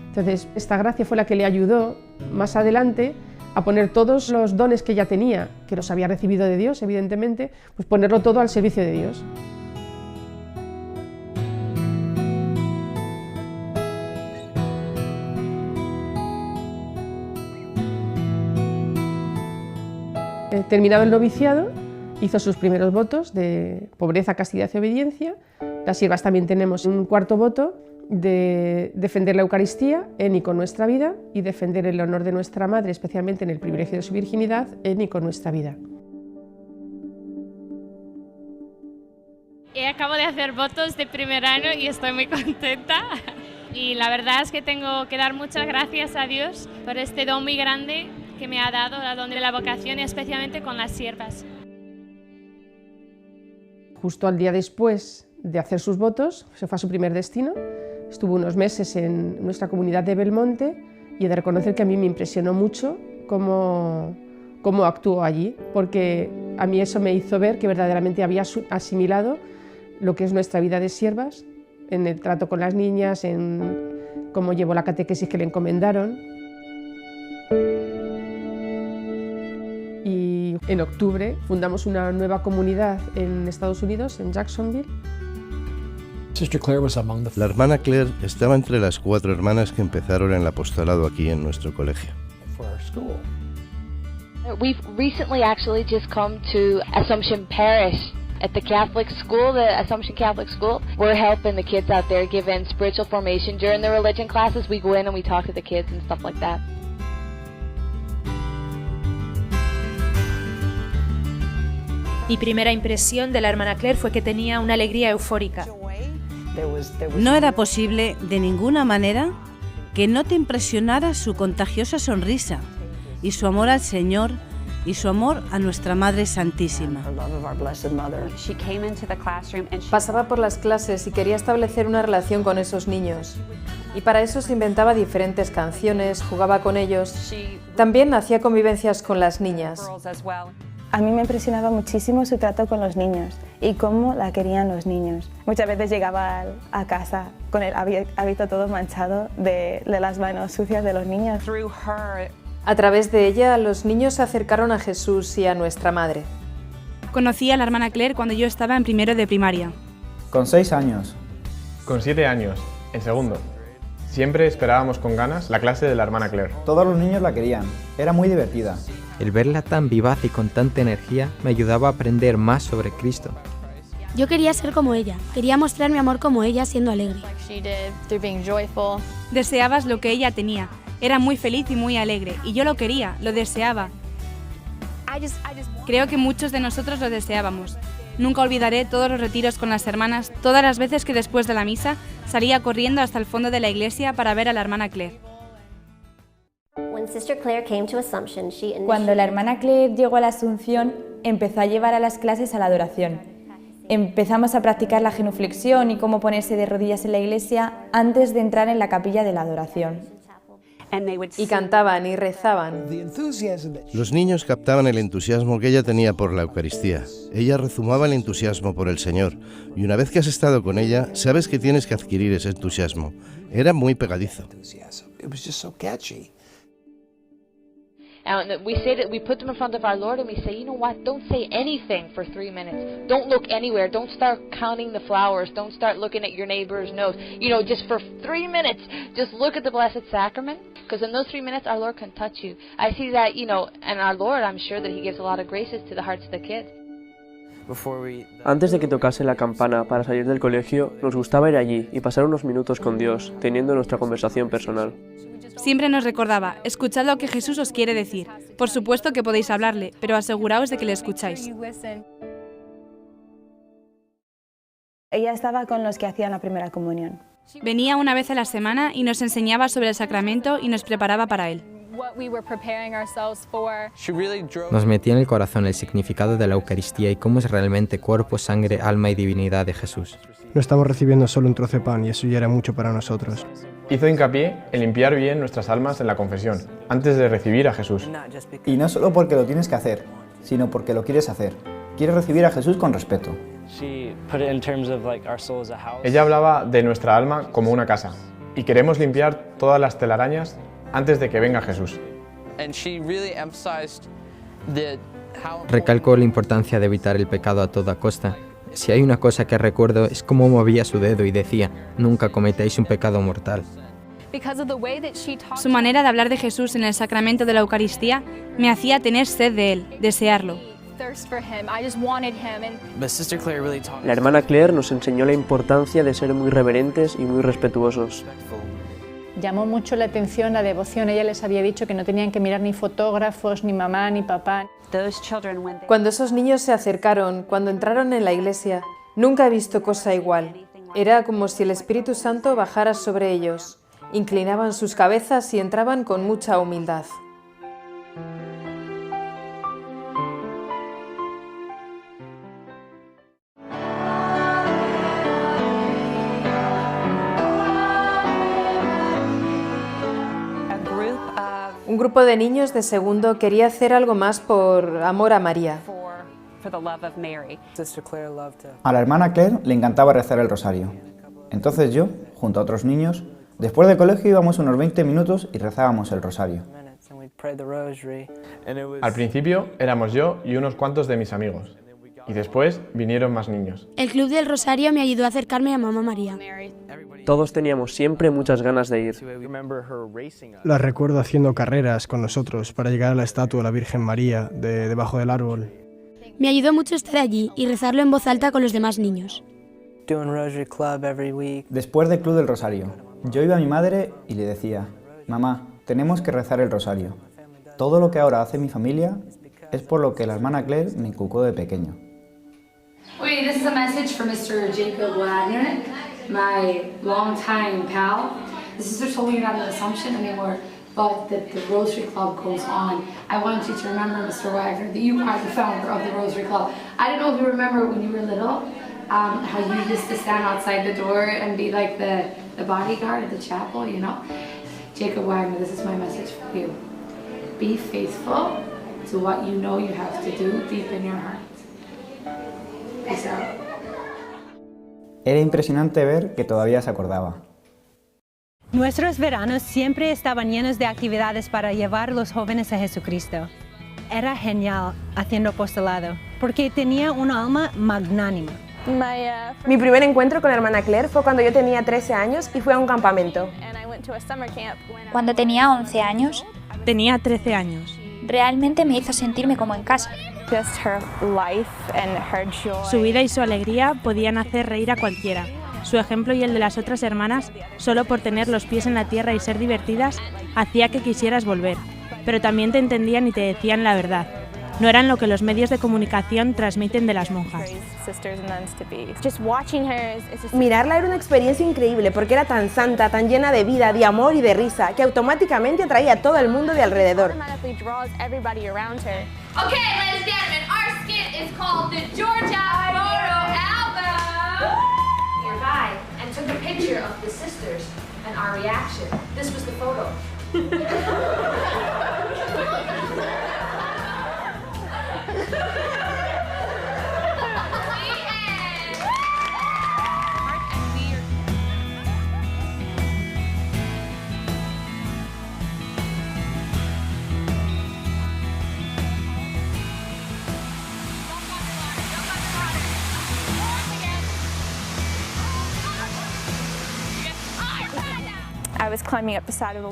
Entonces, esta gracia fue la que le ayudó más adelante a poner todos los dones que ella tenía, que los había recibido de Dios, evidentemente, pues ponerlo todo al servicio de Dios. Terminado el noviciado, hizo sus primeros votos de pobreza, castidad y obediencia. Las siervas también tenemos un cuarto voto de defender la Eucaristía en y con nuestra vida y defender el honor de nuestra Madre, especialmente en el privilegio de su virginidad, en y con nuestra vida. Acabo de hacer votos de primer año y estoy muy contenta. Y la verdad es que tengo que dar muchas gracias a Dios por este don muy grande que me ha dado, el don de la vocación y especialmente con las siervas. Justo al día después de hacer sus votos, se fue a su primer destino, estuvo unos meses en nuestra comunidad de Belmonte y he de reconocer que a mí me impresionó mucho cómo actuó allí, porque a mí eso me hizo ver que verdaderamente había asimilado lo que es nuestra vida de siervas, en el trato con las niñas, en cómo llevó la catequesis que le encomendaron. Y en octubre fundamos una nueva comunidad en Estados Unidos, en Jacksonville. La hermana Claire estaba entre las 4 hermanas que empezaron el apostolado aquí en nuestro colegio. We've recently actually just come to Assumption Parish at the Catholic school, the Assumption Catholic School. We're helping the kids out there, giving spiritual formation. During the religion classes, we go in and we talk to the kids and stuff like that. Mi primera impresión de la hermana Claire fue que tenía una alegría eufórica. No era posible, de ninguna manera, que no te impresionara su contagiosa sonrisa y su amor al Señor y su amor a nuestra Madre Santísima. Pasaba por las clases y quería establecer una relación con esos niños. Y para eso se inventaba diferentes canciones, jugaba con ellos. También hacía convivencias con las niñas. A mí me impresionaba muchísimo su trato con los niños y cómo la querían los niños. Muchas veces llegaba a casa con el hábito todo manchado de las manos sucias de los niños. A través de ella, los niños se acercaron a Jesús y a nuestra Madre. Conocí a la hermana Claire cuando yo estaba en primero de primaria. Con 6 años. Con 7 años, en segundo. Siempre esperábamos con ganas la clase de la hermana Claire. Todos los niños la querían, era muy divertida. El verla tan vivaz y con tanta energía me ayudaba a aprender más sobre Cristo. Yo quería ser como ella, quería mostrar mi amor como ella siendo alegre. Deseabas lo que ella tenía, era muy feliz y muy alegre, y yo lo quería, lo deseaba. Creo que muchos de nosotros lo deseábamos. Nunca olvidaré todos los retiros con las hermanas, todas las veces que después de la misa salía corriendo hasta el fondo de la iglesia para ver a la hermana Claire. Cuando la hermana Claire llegó a la Asunción, empezó a llevar a las clases a la adoración. Empezamos a practicar la genuflexión y cómo ponerse de rodillas en la iglesia antes de entrar en la capilla de la adoración. Y cantaban y rezaban. Los niños captaban el entusiasmo que ella tenía por la Eucaristía. Ella rezumaba el entusiasmo por el Señor. Y una vez que has estado con ella, sabes que tienes que adquirir ese entusiasmo. Era muy pegadizo. And we put them in front of our Lord and we say, you know what, don't say anything for 3 minutes. Don't look anywhere. Don't start counting the flowers. Don't start looking at your neighbor's nose. You know, just for 3 minutes, just look at the Blessed Sacrament. Because in those 3 minutes, our Lord can touch you. I see that, you know, and our Lord, I'm sure that He gives a lot of graces to the hearts of the kids. Antes de que tocase la campana para salir del colegio, nos gustaba ir allí y pasar unos minutos con Dios, teniendo nuestra conversación personal. Siempre nos recordaba, escuchad lo que Jesús os quiere decir. Por supuesto que podéis hablarle, pero aseguraos de que le escucháis. Ella estaba con los que hacían la primera comunión. Venía una vez a la semana y nos enseñaba sobre el sacramento y nos preparaba para él. Nos metía en el corazón el significado de la Eucaristía y cómo es realmente cuerpo, sangre, alma y divinidad de Jesús. No estamos recibiendo solo un trozo de pan y eso ya era mucho para nosotros. Hizo hincapié en limpiar bien nuestras almas en la confesión, antes de recibir a Jesús. Y no solo porque lo tienes que hacer, sino porque lo quieres hacer. Quieres recibir a Jesús con respeto. Ella hablaba de nuestra alma como una casa, y queremos limpiar todas las telarañas antes de que venga Jesús. Recalcó la importancia de evitar el pecado a toda costa. Si hay una cosa que recuerdo es cómo movía su dedo y decía, nunca cometáis un pecado mortal. Su manera de hablar de Jesús en el sacramento de la Eucaristía me hacía tener sed de él, desearlo. La hermana Claire nos enseñó la importancia de ser muy reverentes y muy respetuosos. Llamó mucho la atención la devoción. Ella les había dicho que no tenían que mirar ni fotógrafos, ni mamá, ni papá. Cuando esos niños se acercaron, cuando entraron en la iglesia, nunca he visto cosa igual. Era como si el Espíritu Santo bajara sobre ellos. Inclinaban sus cabezas y entraban con mucha humildad. Un grupo de niños de segundo quería hacer algo más por amor a María. A la hermana Claire le encantaba rezar el rosario. Entonces yo, junto a otros niños, después del colegio íbamos unos 20 minutos y rezábamos el rosario. Al principio éramos yo y unos cuantos de mis amigos. Y después vinieron más niños. El Club del Rosario me ayudó a acercarme a Mamá María. Todos teníamos siempre muchas ganas de ir. La recuerdo haciendo carreras con nosotros para llegar a la estatua de la Virgen María debajo del árbol. Me ayudó mucho estar allí y rezarlo en voz alta con los demás niños. Después del Club del Rosario, yo iba a mi madre y le decía, mamá, tenemos que rezar el rosario. Todo lo que ahora hace mi familia es por lo que la hermana Claire me inculcó de pequeño. Wait, this is a message from Mr. Jacob Wagner, my longtime pal. The sisters told me about the Assumption and they were but that the Rosary Club goes on. I want you to remember, Mr. Wagner, that you are the founder of the Rosary Club. I don't know if you remember when you were little, how you used to stand outside the door and be like the bodyguard at the chapel, you know. Jacob Wagner, this is my message for you. Be faithful to what you know you have to do deep in your heart. Peace out. Era impresionante ver que todavía se acordaba. Nuestros veranos siempre estaban llenos de actividades para llevar a los jóvenes a Jesucristo. Era genial haciendo apostolado, porque tenía una alma magnánima. Mi primer encuentro con la hermana Claire fue cuando yo tenía 13 años y fui a un campamento. Cuando tenía 11 años. Tenía 13 años. Realmente me hizo sentirme como en casa. Su vida y su alegría podían hacer reír a cualquiera. Su ejemplo y el de las otras hermanas, solo por tener los pies en la tierra y ser divertidas, hacía que quisieras volver. Pero también te entendían y te decían la verdad. No eran lo que los medios de comunicación transmiten de las monjas. Mirarla era una experiencia increíble porque era tan santa, tan llena de vida, de amor y de risa, que automáticamente atraía a todo el mundo de alrededor. Okay, ladies and gentlemen, our skit is called the Georgia Photo Album. Nearby and took a picture of the sisters and our reaction. This was the photo.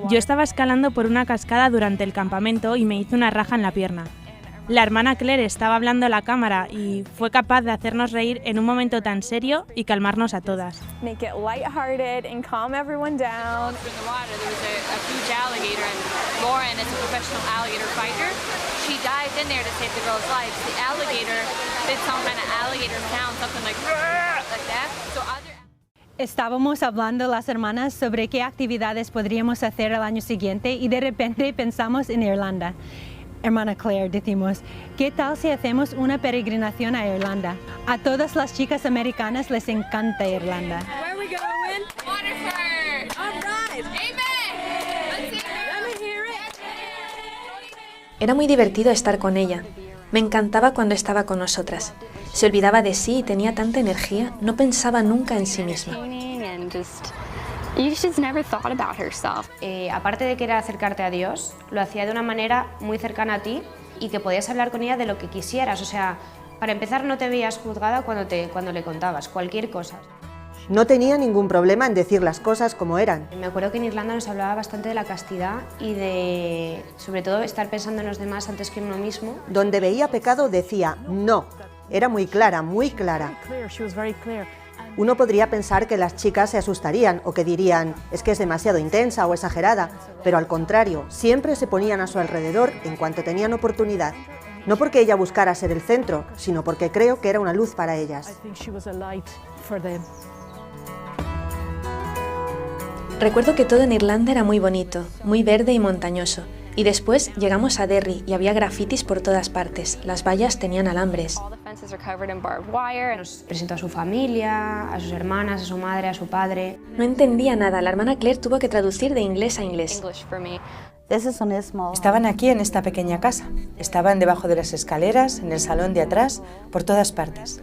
Yo estaba escalando por una cascada durante el campamento y me hizo una raja en la pierna. La hermana Claire estaba hablando a la cámara y fue capaz de hacernos reír en un momento tan serio y calmarnos a todas. Make it lighthearted and calm everyone down. In the water, there was a huge alligator, and Lauren is a professional alligator fighter. She dived in there to save the girl's life. The alligator did some kind of alligator sound, something like that. So Estábamos hablando las hermanas sobre qué actividades podríamos hacer el año siguiente y de repente pensamos en Irlanda. Hermana Claire, decimos, ¿qué tal si hacemos una peregrinación a Irlanda? A todas las chicas americanas les encanta Irlanda. Where are we going? Waterford. All right. Amen. Let's let me hear it. Era muy divertido estar con ella. Me encantaba cuando estaba con nosotras. Se olvidaba de sí y tenía tanta energía, no pensaba nunca en sí misma. Aparte de querer acercarte a Dios, lo hacía de una manera muy cercana a ti y que podías hablar con ella de lo que quisieras. O sea, para empezar, no te veías juzgada cuando le contabas cualquier cosa. No tenía ningún problema en decir las cosas como eran. Me acuerdo que en Irlanda nos hablaba bastante de la castidad y de, sobre todo, estar pensando en los demás antes que en uno mismo. Donde veía pecado decía no. Era muy clara, muy clara. Uno podría pensar que las chicas se asustarían o que dirían es que es demasiado intensa o exagerada, pero al contrario, siempre se ponían a su alrededor en cuanto tenían oportunidad. No porque ella buscara ser el centro, sino porque creo que era una luz para ellas. Recuerdo que todo en Irlanda era muy bonito, muy verde y montañoso. Y después llegamos a Derry y había grafitis por todas partes. Las vallas tenían alambres. Nos presentó a su familia, a sus hermanas, a su madre, a su padre. No entendía nada. La hermana Claire tuvo que traducir de inglés a inglés. Estaban aquí en esta pequeña casa. Estaban debajo de las escaleras, en el salón de atrás, por todas partes.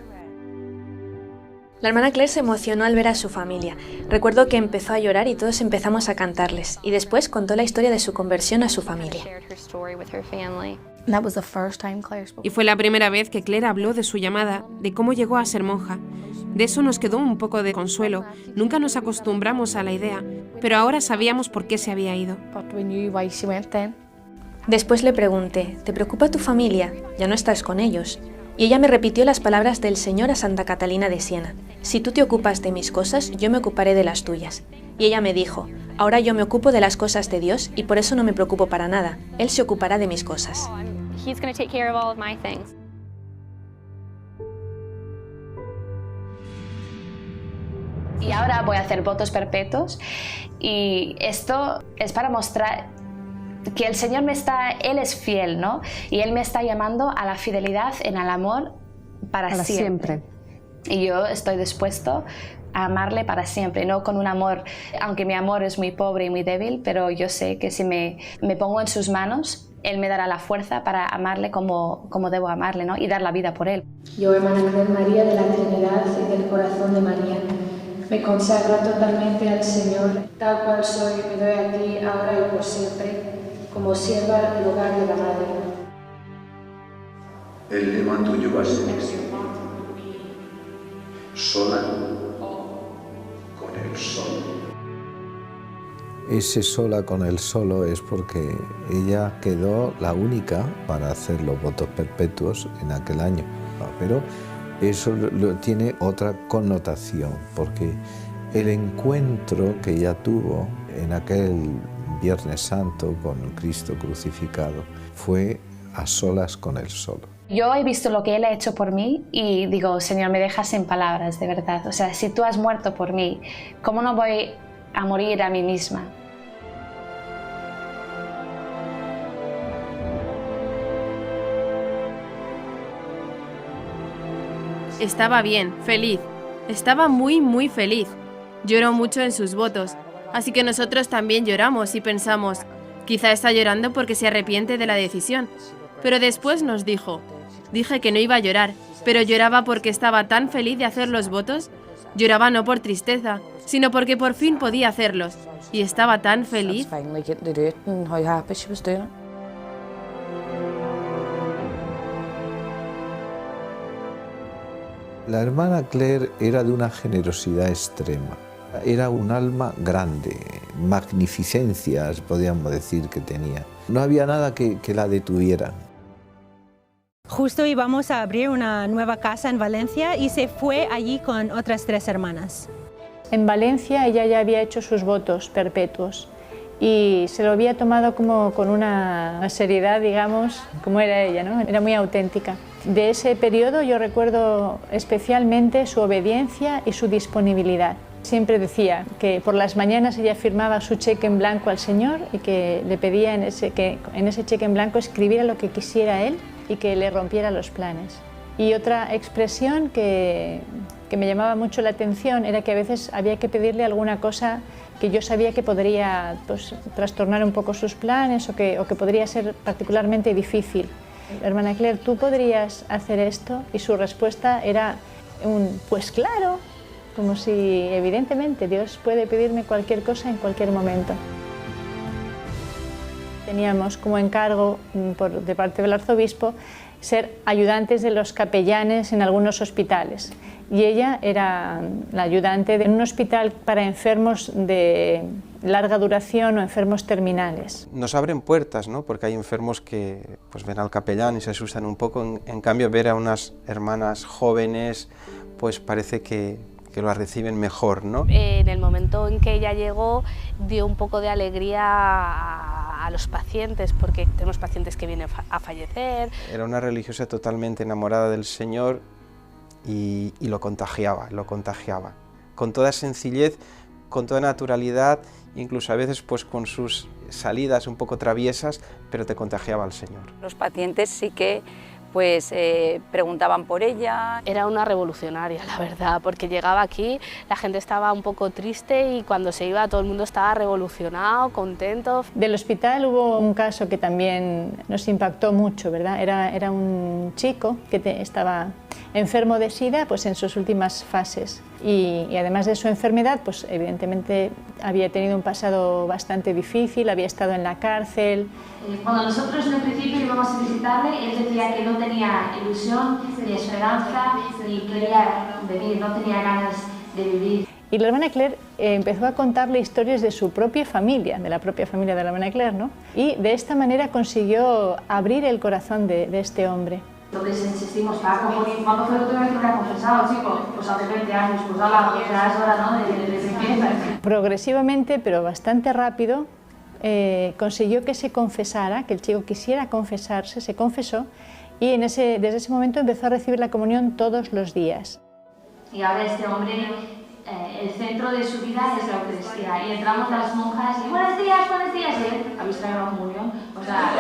La hermana Claire se emocionó al ver a su familia. Recuerdo que empezó a llorar y todos empezamos a cantarles. Y después contó la historia de su conversión a su familia. Y fue la primera vez que Claire habló de su llamada, de cómo llegó a ser monja. De eso nos quedó un poco de consuelo. Nunca nos acostumbramos a la idea, pero ahora sabíamos por qué se había ido. Después le pregunté, ¿te preocupa tu familia? Ya no estás con ellos. Y ella me repitió las palabras del Señor a Santa Catalina de Siena. Si tú te ocupas de mis cosas, yo me ocuparé de las tuyas. Y ella me dijo, ahora yo me ocupo de las cosas de Dios y por eso no me preocupo para nada. Él se ocupará de mis cosas. Y ahora voy a hacer votos perpetuos y esto es para mostrar que el Señor Él es fiel, ¿no? Y Él me está llamando a la fidelidad en el amor para siempre. Y yo estoy dispuesto a amarle para siempre, no con un amor, aunque mi amor es muy pobre y muy débil, pero yo sé que si me pongo en sus manos, Él me dará la fuerza para amarle como debo amarle, ¿no? Y dar la vida por Él. Yo, hermana Claire María de la Trinidad y del Corazón de María, me consagro totalmente al Señor, tal cual soy, me doy a ti ahora y por siempre, como sierva del hogar de la Madre. El lema tuyo va a ser sola con el solo. Ese sola con el solo es porque ella quedó la única para hacer los votos perpetuos en aquel año. Pero eso tiene otra connotación, porque el encuentro que ella tuvo en aquel Viernes Santo con Cristo crucificado fue a solas con Él solo. Yo he visto lo que Él ha hecho por mí y digo, Señor, me dejas sin palabras, de verdad. O sea, si tú has muerto por mí, ¿cómo no voy a morir a mí misma? Estaba bien, feliz. Estaba muy, muy feliz. Lloró mucho en sus votos, así que nosotros también lloramos y pensamos, quizá está llorando porque se arrepiente de la decisión. Pero después nos dijo, dije que no iba a llorar, pero lloraba porque estaba tan feliz de hacer los votos. Lloraba no por tristeza, sino porque por fin podía hacerlos. Y estaba tan feliz. La hermana Claire era de una generosidad extrema. Era un alma grande, magnificencias, podríamos decir, que tenía. No había nada que la detuviera. Justo íbamos a abrir una nueva casa en Valencia y se fue allí con otras 3 hermanas. En Valencia ella ya había hecho sus votos perpetuos y se lo había tomado como con una seriedad, digamos, como era ella, ¿no? Era muy auténtica. De ese periodo yo recuerdo especialmente su obediencia y su disponibilidad. Siempre decía que por las mañanas ella firmaba su cheque en blanco al Señor y que le pedía que en ese cheque en blanco escribiera lo que quisiera Él y que le rompiera los planes. Y otra expresión que me llamaba mucho la atención era que a veces había que pedirle alguna cosa que yo sabía que podría trastornar un poco sus planes o que podría ser particularmente difícil. Hermana Claire, ¿tú podrías hacer esto? Y su respuesta era pues claro, como si evidentemente Dios puede pedirme cualquier cosa en cualquier momento. Teníamos como encargo de parte del arzobispo ser ayudantes de los capellanes en algunos hospitales y ella era la ayudante de un hospital para enfermos de larga duración o enfermos terminales. Nos abren puertas, ¿no? Porque hay enfermos que pues, ven al capellán y se asustan un poco, en cambio ver a unas hermanas jóvenes pues parece que lo reciben mejor, ¿no? En el momento en que ella llegó dio un poco de alegría a los pacientes, porque tenemos pacientes que vienen a fallecer. Era una religiosa totalmente enamorada del Señor y lo contagiaba, con toda sencillez, con toda naturalidad, incluso a veces pues con sus salidas un poco traviesas, pero te contagiaba al Señor. Los pacientes sí que preguntaban por ella. Era una revolucionaria, la verdad, porque llegaba aquí, la gente estaba un poco triste y cuando se iba todo el mundo estaba revolucionado, contento. Del hospital hubo un caso que también nos impactó mucho, ¿verdad? Era un chico que estaba enfermo de SIDA pues en sus últimas fases y además de su enfermedad pues evidentemente había tenido un pasado bastante difícil, había estado en la cárcel. Cuando nosotros en el principio íbamos a visitarle, él decía que no tenía ilusión, ni esperanza, ni quería vivir, no tenía ganas de vivir. Y la hermana Claire empezó a contarle historias de su propia familia, de la propia familia de la hermana Claire, ¿no? Y de esta manera consiguió abrir el corazón de este hombre. Entonces insistimos, ¿cuándo fue la última vez que me ha confesado, chico? Pues hace 20 años, pues ala, ya es hora, ¿no? De empieza. Progresivamente, pero bastante rápido, consiguió que se confesara, que el chico quisiera confesarse, se confesó y desde ese momento empezó a recibir la comunión todos los días. Y ahora este hombre el centro de su vida es la Eucaristía. Y entramos las monjas y buenos días, y él, ¿habéis traído la comunión? O sea...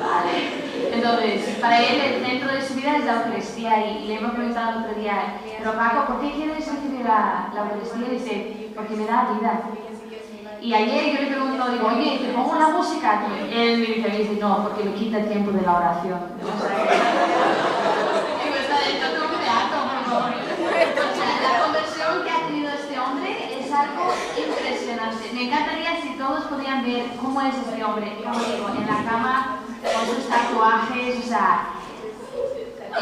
Vale. Entonces, para él el centro de su vida es la Eucaristía y le hemos preguntado el otro día, pero Paco, ¿por qué quieres recibir la Eucaristía? Y dice, porque me da vida. Y ayer yo le pregunto, digo, oye, ¿te pongo la música? Y él me dice, no, porque me quita el tiempo de la oración. O sea, la conversión que ha tenido este hombre es algo impresionante. Me encantaría si todos podían ver cómo es este hombre, como digo, en la cama, con sus tatuajes, o sea,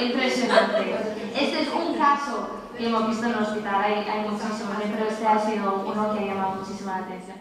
impresionante. Este es un caso que hemos visto en el hospital, hay muchísimos, pero este ha sido uno que ha llamado muchísimo la atención.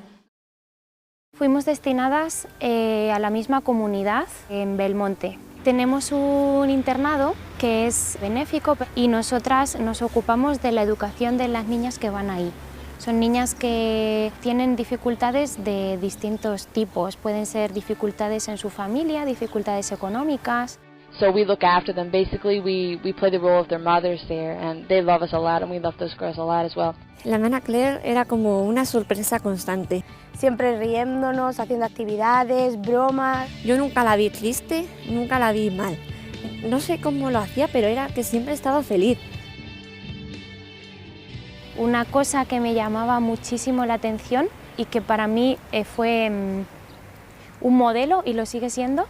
Fuimos destinadas a la misma comunidad en Belmonte. Tenemos un internado que es benéfico y nosotras nos ocupamos de la educación de las niñas que van ahí. Son niñas que tienen dificultades de distintos tipos. Pueden ser dificultades en su familia, dificultades económicas. So we look after them. Basically, we play the role of their mothers there, and they love us a lot, and we love those girls a lot as well. La hermana Claire era como una sorpresa constante. Siempre riéndonos, haciendo actividades, bromas. Yo nunca la vi triste, nunca la vi mal. No sé cómo lo hacía, pero era que siempre estaba feliz. Una cosa que me llamaba muchísimo la atención y que para mí fue un modelo y lo sigue siendo,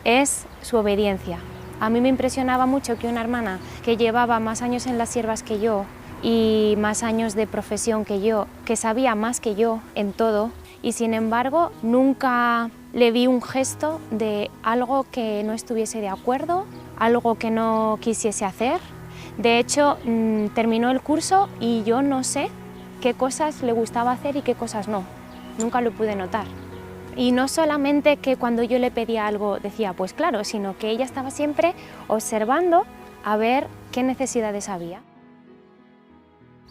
es su obediencia. A mí me impresionaba mucho que una hermana que llevaba más años en las siervas que yo y más años de profesión que yo, que sabía más que yo en todo, y sin embargo nunca le vi un gesto de algo que no estuviese de acuerdo, algo que no quisiese hacer. De hecho, terminó el curso y yo no sé qué cosas le gustaba hacer y qué cosas no. Nunca lo pude notar. Y no solamente que cuando yo le pedía algo decía, pues claro, sino que ella estaba siempre observando a ver qué necesidades había.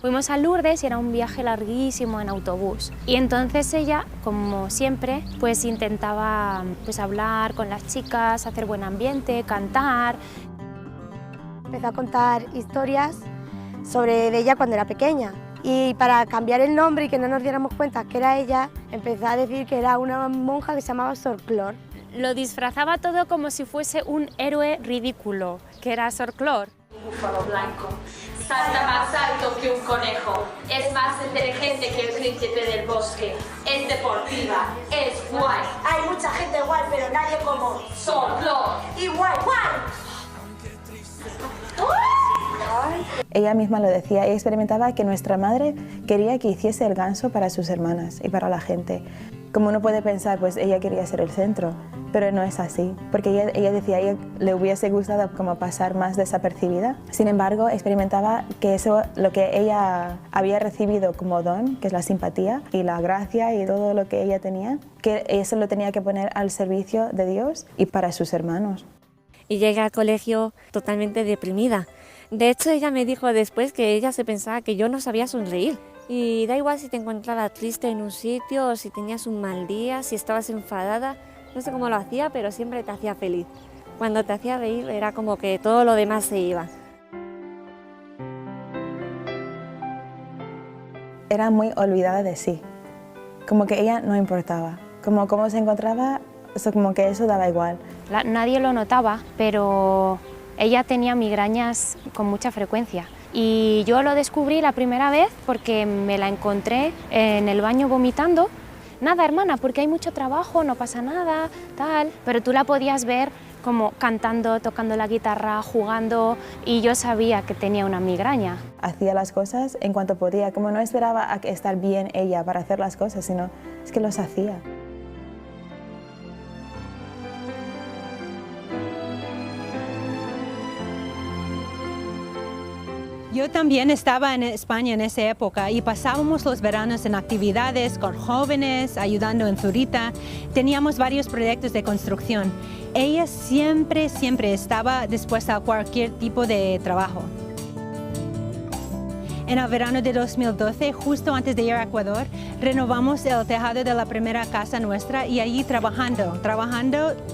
Fuimos a Lourdes y era un viaje larguísimo en autobús. Y entonces ella, como siempre, pues intentaba hablar con las chicas, hacer buen ambiente, cantar. Empezó a contar historias sobre ella cuando era pequeña. Y para cambiar el nombre y que no nos diéramos cuenta que era ella, empezó a decir que era una monja que se llamaba Sor Clor. Lo disfrazaba todo como si fuese un héroe ridículo, que era Sor Clor. Un búfalo blanco salta más alto que un conejo, es más inteligente que el príncipe del bosque, es deportiva, es guay. Hay mucha gente guay, pero nadie como Sor Clor. Y guay, guay. Ella misma lo decía, ella experimentaba que nuestra madre quería que hiciese el ganso para sus hermanas y para la gente. Como uno puede pensar, pues ella quería ser el centro, pero no es así, porque ella decía a ella le hubiese gustado como pasar más desapercibida. Sin embargo, experimentaba que eso, lo que ella había recibido como don, que es la simpatía y la gracia y todo lo que ella tenía, que eso lo tenía que poner al servicio de Dios y para sus hermanos. Y llegué al colegio totalmente deprimida. De hecho, ella me dijo después que ella se pensaba que yo no sabía sonreír. Y da igual si te encontrabas triste en un sitio, o si tenías un mal día, si estabas enfadada. No sé cómo lo hacía, pero siempre te hacía feliz. Cuando te hacía reír era como que todo lo demás se iba. Era muy olvidada de sí. Como que ella no importaba. Como cómo se encontraba, como que eso daba igual. Nadie lo notaba, pero ella tenía migrañas con mucha frecuencia. Y yo lo descubrí la primera vez porque me la encontré en el baño vomitando. Nada, hermana, porque hay mucho trabajo, no pasa nada, tal. Pero tú la podías ver como cantando, tocando la guitarra, jugando, y yo sabía que tenía una migraña. Hacía las cosas en cuanto podía, como no esperaba a estar bien ella para hacer las cosas, sino es que los hacía. Yo también estaba en España en esa época y pasábamos los veranos en actividades con jóvenes, ayudando en Zurita. Teníamos varios proyectos de construcción. Ella siempre estaba dispuesta a cualquier tipo de trabajo. En el verano de 2012, justo antes de ir a Ecuador, renovamos el tejado de la primera casa nuestra y allí trabajando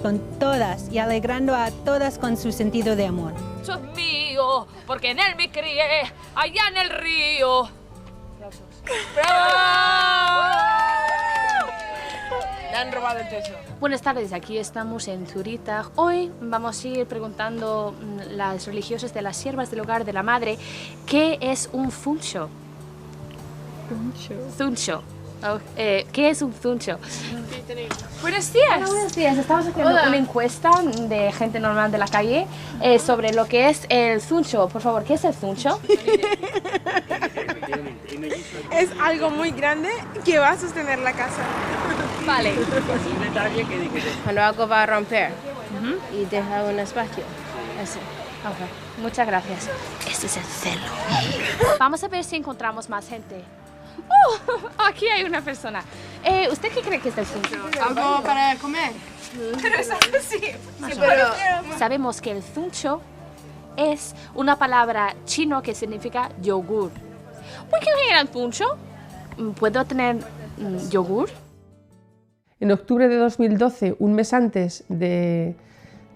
con todas y alegrando a todas con su sentido de amor. Eso es mío, porque en él me crié, allá en el río. ¡Bravo! Le han robado el techo. Buenas tardes, aquí estamos en Zurita. Hoy vamos a ir preguntando a las religiosas de las siervas del hogar de la madre qué es un zuncho. Zuncho. Oh, ¿qué es un zuncho? Buenos días. Hola, buenos días. Estamos haciendo una encuesta de gente normal de la calle sobre lo que es el zuncho. Por favor, ¿qué es el zuncho? Es algo muy grande que va a sostener la casa. Vale. Cuando algo va a romper y deja un espacio. Eso. Okay. Muchas gracias. Este es el celo. Vamos a ver si encontramos más gente. Aquí hay una persona. ¿Usted qué cree que es el zuncho? ¿Algo para comer? Pero es algo así. Sí, pero sabemos que el zuncho es una palabra chino que significa yogur. ¿Por qué era el zuncho? ¿Puedo tener yogur? En octubre de 2012, un mes antes de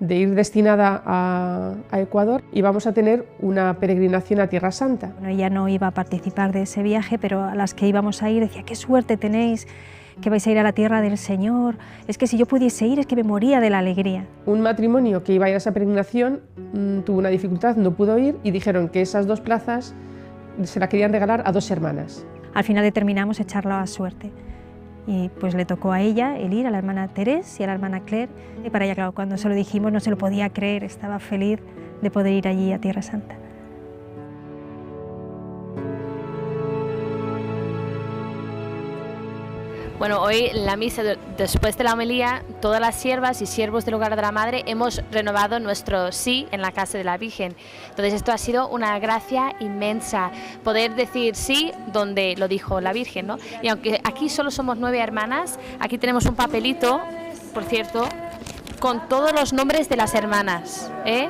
ir destinada a Ecuador, íbamos a tener una peregrinación a Tierra Santa. Bueno, ella no iba a participar de ese viaje, pero a las que íbamos a ir decía, qué suerte tenéis, que vais a ir a la tierra del Señor, es que si yo pudiese ir es que me moría de la alegría. Un matrimonio que iba a ir a esa peregrinación tuvo una dificultad, no pudo ir y dijeron que esas 2 plazas se la querían regalar a 2 hermanas. Al final determinamos echarlo a suerte. Y pues le tocó a ella el ir, a la hermana Teresa y a la hermana Claire. Y para ella, claro, cuando se lo dijimos no se lo podía creer, estaba feliz de poder ir allí a Tierra Santa. Bueno, hoy en la misa, después de la homilía, todas las siervas y siervos del hogar de la madre hemos renovado nuestro sí en la casa de la Virgen. Entonces esto ha sido una gracia inmensa, poder decir sí donde lo dijo la Virgen, ¿no? Y aunque aquí solo somos 9 hermanas, aquí tenemos un papelito, por cierto, con todos los nombres de las hermanas, ¿eh?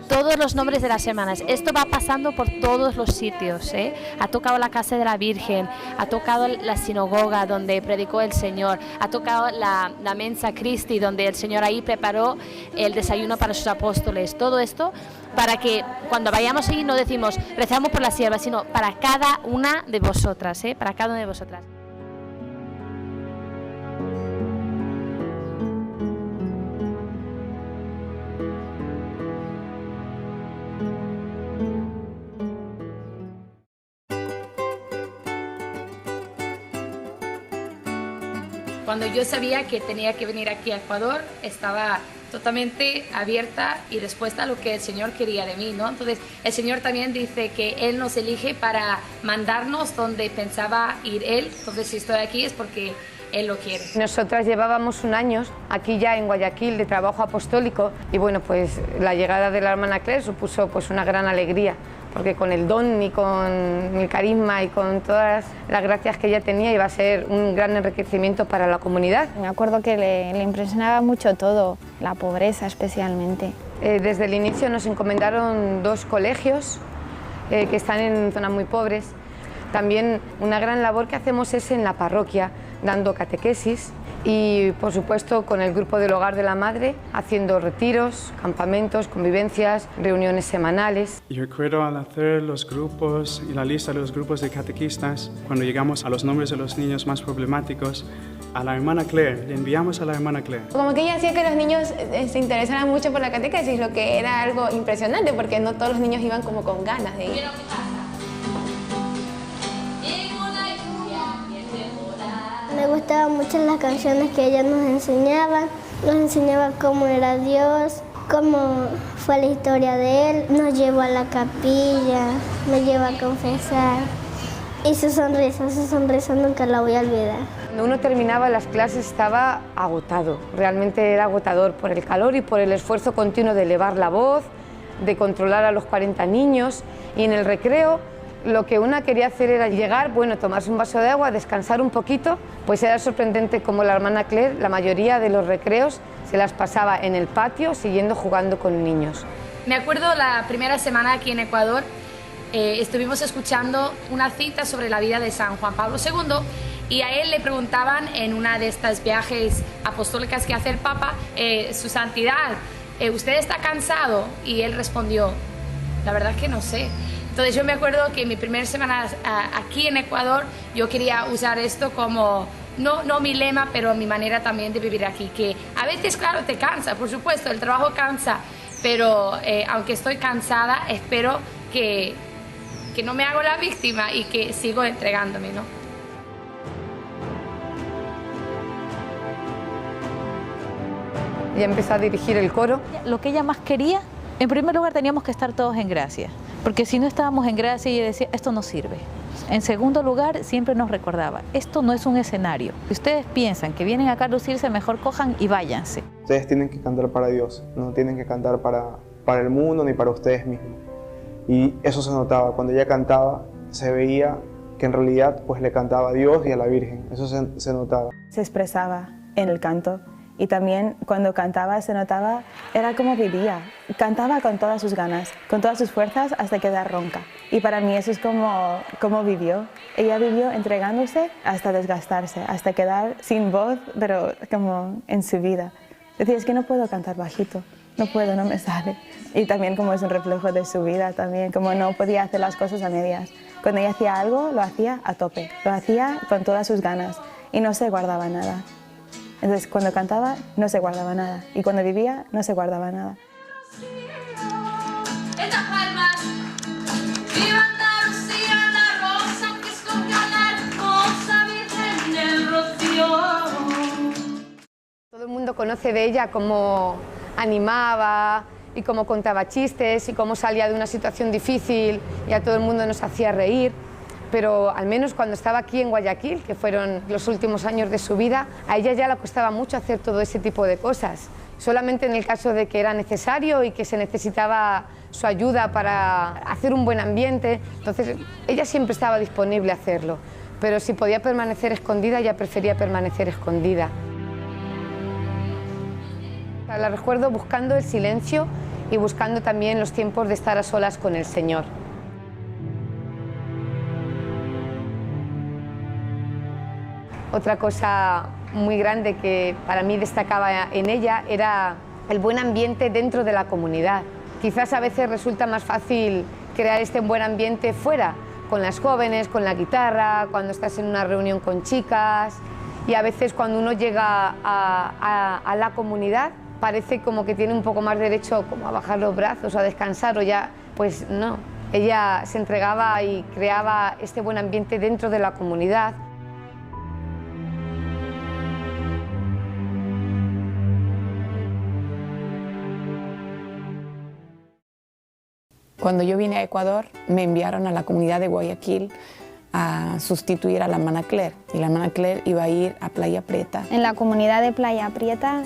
Todos los nombres de las hermanas. Esto va pasando por todos los sitios, ¿eh? Ha tocado la casa de la Virgen, ha tocado la sinagoga donde predicó el Señor, ha tocado la Mensa Christi donde el Señor ahí preparó el desayuno para sus apóstoles. Todo esto para que cuando vayamos allí no decimos rezamos por las siervas, sino para cada una de vosotras, ¿eh? Para cada una de vosotras. Cuando yo sabía que tenía que venir aquí a Ecuador, estaba totalmente abierta y dispuesta a lo que el Señor quería de mí, ¿no? Entonces, el Señor también dice que Él nos elige para mandarnos donde pensaba ir Él. Entonces, si estoy aquí es porque Él lo quiere. Nosotras llevábamos un año aquí ya en Guayaquil de trabajo apostólico y bueno, pues la llegada de la hermana Claire supuso pues una gran alegría, porque con el don y con el carisma y con todas las gracias que ella tenía iba a ser un gran enriquecimiento para la comunidad. Me acuerdo que le impresionaba mucho todo, la pobreza especialmente. Desde el inicio nos encomendaron 2 colegios que están en zonas muy pobres. También una gran labor que hacemos es en la parroquia, dando catequesis y, por supuesto, con el grupo del Hogar de la Madre, haciendo retiros, campamentos, convivencias, reuniones semanales. Yo recuerdo al hacer los grupos y la lista de los grupos de catequistas, cuando llegamos a los nombres de los niños más problemáticos, a la hermana Claire, le enviamos a la hermana Claire. Como que ella hacía que los niños se interesaran mucho por la catequesis, lo que era algo impresionante, porque no todos los niños iban como con ganas de ir. Me gustaban mucho las canciones que ella nos enseñaba cómo era Dios, cómo fue la historia de Él, nos llevó a la capilla, me llevó a confesar y su sonrisa nunca la voy a olvidar. Cuando uno terminaba las clases estaba agotado, realmente era agotador por el calor y por el esfuerzo continuo de elevar la voz, de controlar a los 40 niños y en el recreo lo que una quería hacer era llegar, bueno, tomarse un vaso de agua, descansar un poquito, pues era sorprendente como la hermana Claire, la mayoría de los recreos se las pasaba en el patio siguiendo jugando con niños. Me acuerdo la primera semana aquí en Ecuador, estuvimos escuchando una cita sobre la vida de San Juan Pablo II y a él le preguntaban en una de estas viajes apostólicas que hace el Papa, su santidad, ¿usted está cansado? Y él respondió, la verdad es que no sé. Entonces yo me acuerdo que en mi primera semana aquí en Ecuador yo quería usar esto como, no mi lema, pero mi manera también de vivir aquí, que a veces, claro, te cansa, por supuesto, el trabajo cansa, pero aunque estoy cansada, espero que no me hago la víctima y que sigo entregándome, ¿no? Ella empezó a dirigir el coro. Lo que ella más quería, en primer lugar teníamos que estar todos en gracia, porque si no estábamos en gracia ella decía, esto no sirve. En segundo lugar, siempre nos recordaba, esto no es un escenario. Si ustedes piensan que vienen acá a lucirse, mejor cojan y váyanse. Ustedes tienen que cantar para Dios, no tienen que cantar para el mundo ni para ustedes mismos. Y eso se notaba, cuando ella cantaba se veía que en realidad pues le cantaba a Dios y a la Virgen, eso se notaba. Se expresaba en el canto y también cuando cantaba se notaba, era como vivía, cantaba con todas sus ganas, con todas sus fuerzas hasta quedar ronca. Y para mí eso es como vivió. Ella vivió entregándose hasta desgastarse, hasta quedar sin voz, pero como en su vida. Decía, es que no puedo cantar bajito, no puedo, no me sale. Y también como es un reflejo de su vida también, como no podía hacer las cosas a medias. Cuando ella hacía algo, lo hacía a tope, lo hacía con todas sus ganas y no se guardaba nada. Entonces, cuando cantaba, no se guardaba nada. Y cuando vivía, no se guardaba nada. Todo el mundo conoce de ella cómo animaba y cómo contaba chistes y cómo salía de una situación difícil y a todo el mundo nos hacía reír. Pero al menos cuando estaba aquí en Guayaquil, que fueron los últimos años de su vida, a ella ya le costaba mucho hacer todo ese tipo de cosas. Solamente en el caso de que era necesario y que se necesitaba su ayuda para hacer un buen ambiente, entonces ella siempre estaba disponible a hacerlo. Pero si podía permanecer escondida, ella prefería permanecer escondida. La recuerdo buscando el silencio y buscando también los tiempos de estar a solas con el Señor. Otra cosa muy grande que para mí destacaba en ella era el buen ambiente dentro de la comunidad. Quizás a veces resulta más fácil crear este buen ambiente fuera, con las jóvenes, con la guitarra, cuando estás en una reunión con chicas, y a veces cuando uno llega a la comunidad parece como que tiene un poco más derecho como a bajar los brazos o a descansar, o ya, pues no. Ella se entregaba y creaba este buen ambiente dentro de la comunidad. Cuando yo vine a Ecuador, me enviaron a la comunidad de Guayaquil a sustituir a la hermana Claire. Y la hermana Claire iba a ir a Playa Prieta. En la comunidad de Playa Prieta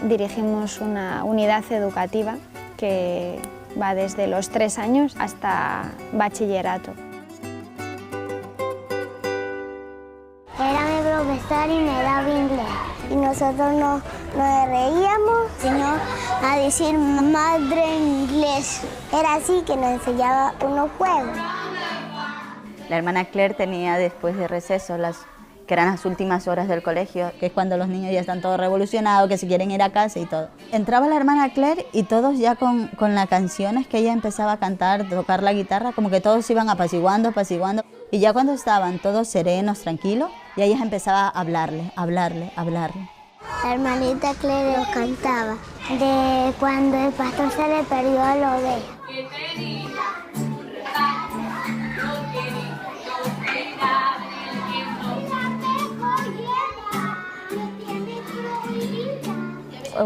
dirigimos una unidad educativa que va desde los 3 años hasta bachillerato. Era mi profesor y me daba inglés. Y nosotros nos reíamos, sino a decir madre en inglés. Era así que nos enseñaba unos juegos. La hermana Claire tenía después de receso, que eran las últimas horas del colegio, que es cuando los niños ya están todos revolucionados, que se quieren ir a casa y todo. Entraba la hermana Claire y todos ya con las canciones que ella empezaba a cantar, tocar la guitarra, como que todos iban apaciguando. Y ya cuando estaban todos serenos, tranquilos, ya ella empezaba a hablarle. La hermanita Claire nos cantaba de cuando el pastor se le perdió a la oveja.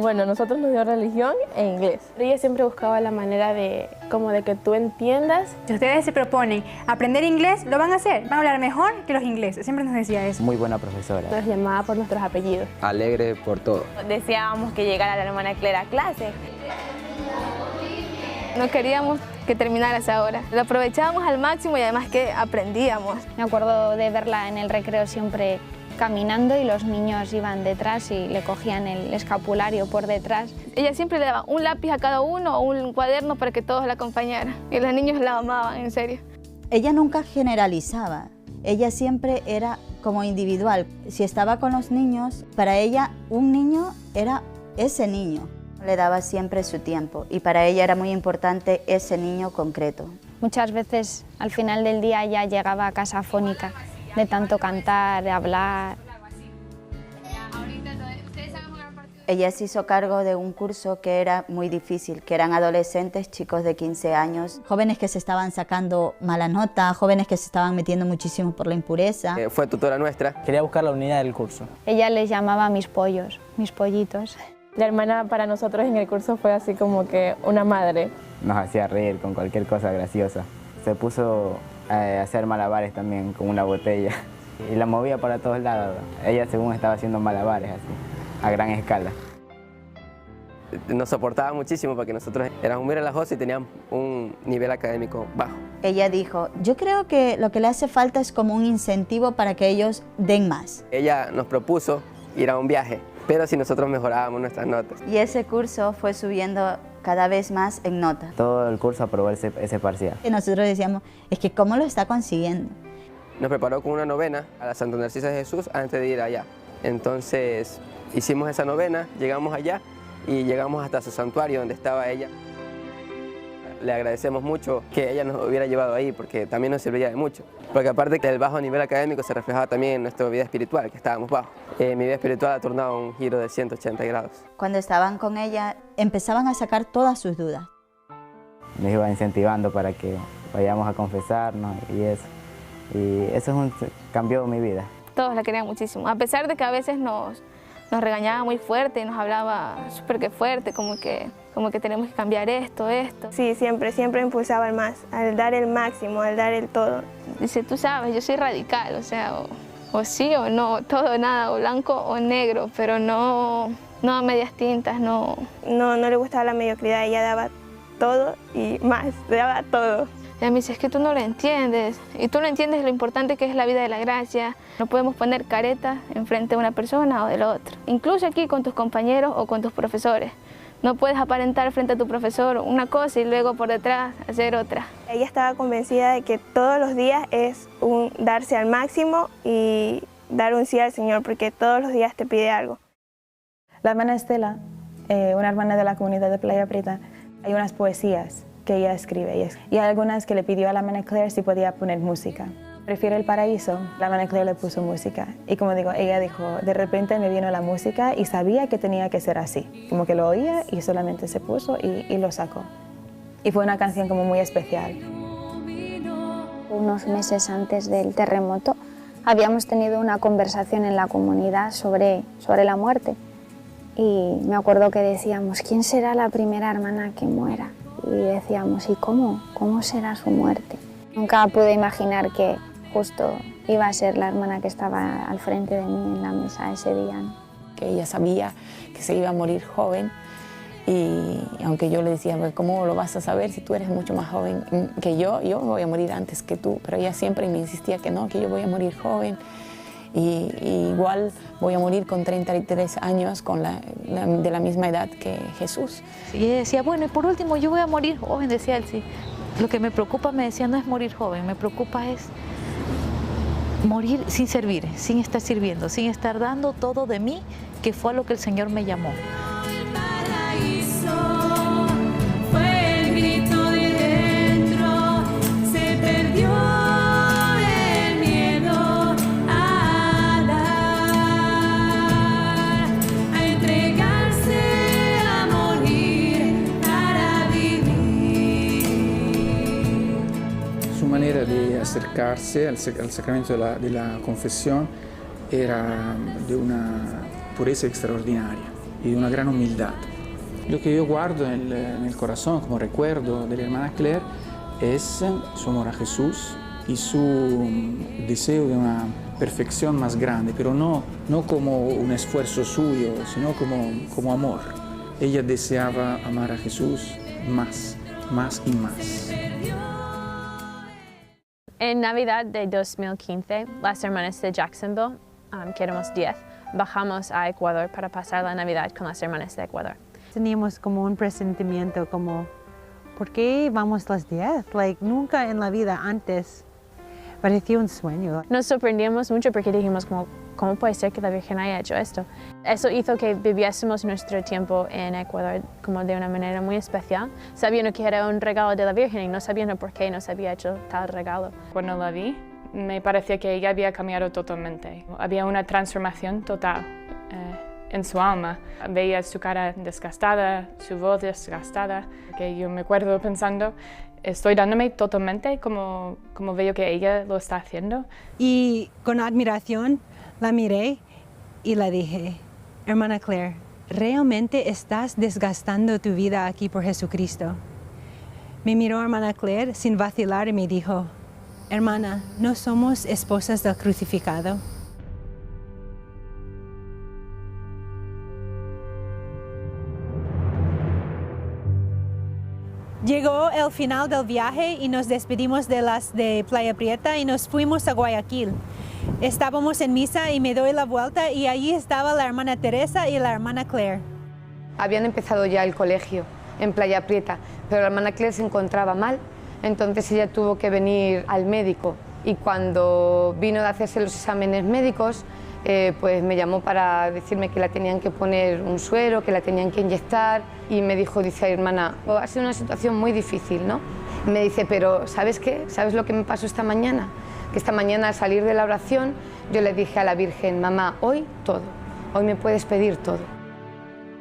Bueno, nosotros nos dio religión e inglés. Ella siempre buscaba la manera de que tú entiendas. Si ustedes se proponen aprender inglés, lo van a hacer. Van a hablar mejor que los ingleses. Siempre nos decía eso. Muy buena profesora. Nos llamaba por nuestros apellidos. Alegre por todo. Deseábamos que llegara la hermana Claire a clase. No queríamos que terminara esa hora. Lo aprovechábamos al máximo y además que aprendíamos. Me acuerdo de verla en el recreo siempre caminando y los niños iban detrás y le cogían el escapulario por detrás. Ella siempre le daba un lápiz a cada uno o un cuaderno para que todos la acompañaran. Y los niños la amaban, en serio. Ella nunca generalizaba, ella siempre era como individual. Si estaba con los niños, para ella un niño era ese niño. Le daba siempre su tiempo y para ella era muy importante ese niño concreto. Muchas veces al final del día ella llegaba a casa afónica, de tanto cantar, de hablar. Ella se hizo cargo de un curso que era muy difícil, que eran adolescentes, chicos de 15 años, jóvenes que se estaban sacando mala nota, jóvenes que se estaban metiendo muchísimo por la impureza. Fue tutora nuestra. Quería buscar la unidad del curso. Ella les llamaba mis pollos, mis pollitos. La hermana para nosotros en el curso fue así como que una madre. Nos hacía reír con cualquier cosa graciosa. Se puso a hacer malabares también con una botella y la movía para todos lados. Ella según estaba haciendo malabares así, a gran escala. Nos soportaba muchísimo porque nosotros éramos muy relajosos y teníamos un nivel académico bajo. Ella dijo, yo creo que lo que le hace falta es como un incentivo para que ellos den más. Ella nos propuso ir a un viaje, pero si nosotros mejorábamos nuestras notas. Y ese curso fue subiendo cada vez más en nota. Todo el curso aprobó ese parcial. Y nosotros decíamos, es que ¿cómo lo está consiguiendo? Nos preparó con una novena a la Santa Narcisa de Jesús antes de ir allá. Entonces hicimos esa novena, llegamos allá y llegamos hasta su santuario donde estaba ella. Le agradecemos mucho que ella nos hubiera llevado ahí porque también nos servía de mucho. Porque aparte del bajo nivel académico se reflejaba también en nuestra vida espiritual, que estábamos bajo. Mi vida espiritual ha tornado un giro de 180 grados. Cuando estaban con ella, empezaban a sacar todas sus dudas. Nos iba incentivando para que vayamos a confesarnos y eso. Y eso cambió mi vida. Todos la querían muchísimo, a pesar de que a veces nos regañaba muy fuerte y nos hablaba súper que fuerte, como que tenemos que cambiar esto. Sí, siempre impulsaba al más, al dar el máximo, al dar el todo. Dice, tú sabes, yo soy radical, o sea, o sí o no, todo o nada, o blanco o negro, pero no a medias tintas, no. No le gustaba la mediocridad, ella daba todo y más, daba todo. Ella me dice, es que tú no lo entiendes, y tú no entiendes lo importante que es la vida de la gracia. No podemos poner caretas enfrente de una persona o del otro. Incluso aquí con tus compañeros o con tus profesores. No puedes aparentar frente a tu profesor una cosa y luego por detrás hacer otra. Ella estaba convencida de que todos los días es un darse al máximo y dar un sí al Señor, porque todos los días te pide algo. La hermana Estela, una hermana de la comunidad de Playa Prieta, hay unas poesías que ella escribe y hay algunas que le pidió a la hermana Claire si podía poner música. Prefiero el paraíso, la hermana Claire le puso música y como digo, ella dijo, de repente me vino la música y sabía que tenía que ser así, como que lo oía y solamente se puso y lo sacó. Y fue una canción como muy especial. Unos meses antes del terremoto habíamos tenido una conversación en la comunidad sobre la muerte y me acuerdo que decíamos, ¿quién será la primera hermana que muera? Y decíamos, ¿y cómo será su muerte? Nunca pude imaginar que justo iba a ser la hermana que estaba al frente de mí en la mesa ese día, ¿no? Que ella sabía que se iba a morir joven y aunque yo le decía, ¿cómo lo vas a saber si tú eres mucho más joven que yo voy a morir antes que tú, pero ella siempre me insistía que no, que yo voy a morir joven y igual voy a morir con 33 años de la misma edad que Jesús. Y ella decía, bueno, y por último yo voy a morir joven, decía él, sí. Lo que me preocupa, me decía, no es morir joven, me preocupa es morir sin servir, sin estar sirviendo, sin estar dando todo de mí, que fue a lo que el Señor me llamó. Fue el grito de dentro, se perdió el miedo a dar, a entregarse, a morir para vivir. Su manera de acercarse al sacramento de la confesión era de una pureza extraordinaria y de una gran humildad. Lo que yo guardo en el corazón como recuerdo de la hermana Claire es su amor a Jesús y su deseo de una perfección más grande, pero no como un esfuerzo suyo, sino como amor. Ella deseaba amar a Jesús más y más. En Navidad de 2015, las hermanas de Jacksonville, que éramos 10, bajamos a Ecuador para pasar la Navidad con las hermanas de Ecuador. Teníamos como un presentimiento, como ¿por qué vamos las 10? Nunca en la vida antes parecía un sueño. Nos sorprendimos mucho porque dijimos ¿cómo puede ser que la Virgen haya hecho esto? Eso hizo que viviésemos nuestro tiempo en Ecuador como de una manera muy especial, sabiendo que era un regalo de la Virgen y no sabiendo por qué nos había hecho tal regalo. Cuando la vi, me parecía que ella había cambiado totalmente. Había una transformación total en su alma. Veía su cara desgastada, su voz desgastada, que yo me acuerdo pensando, estoy dándome totalmente como veo que ella lo está haciendo. Y con admiración la miré y le dije, hermana Claire, realmente estás desgastando tu vida aquí por Jesucristo. Me miró hermana Claire sin vacilar y me dijo, hermana, ¿no somos esposas del crucificado? Llegó el final del viaje y nos despedimos de las de Playa Prieta y nos fuimos a Guayaquil. Estábamos en misa y me doy la vuelta y allí estaba la hermana Teresa y la hermana Claire. Habían empezado ya el colegio en Playa Prieta, pero la hermana Claire se encontraba mal, entonces ella tuvo que venir al médico y cuando vino de hacerse los exámenes médicos, pues me llamó para decirme que la tenían que poner un suero, que la tenían que inyectar y me dijo, dice, hermana, ha sido una situación muy difícil, ¿no? Y me dice, pero ¿sabes qué? ¿Sabes lo que me pasó esta mañana? Que esta mañana al salir de la oración yo le dije a la Virgen, mamá, hoy todo, hoy me puedes pedir todo.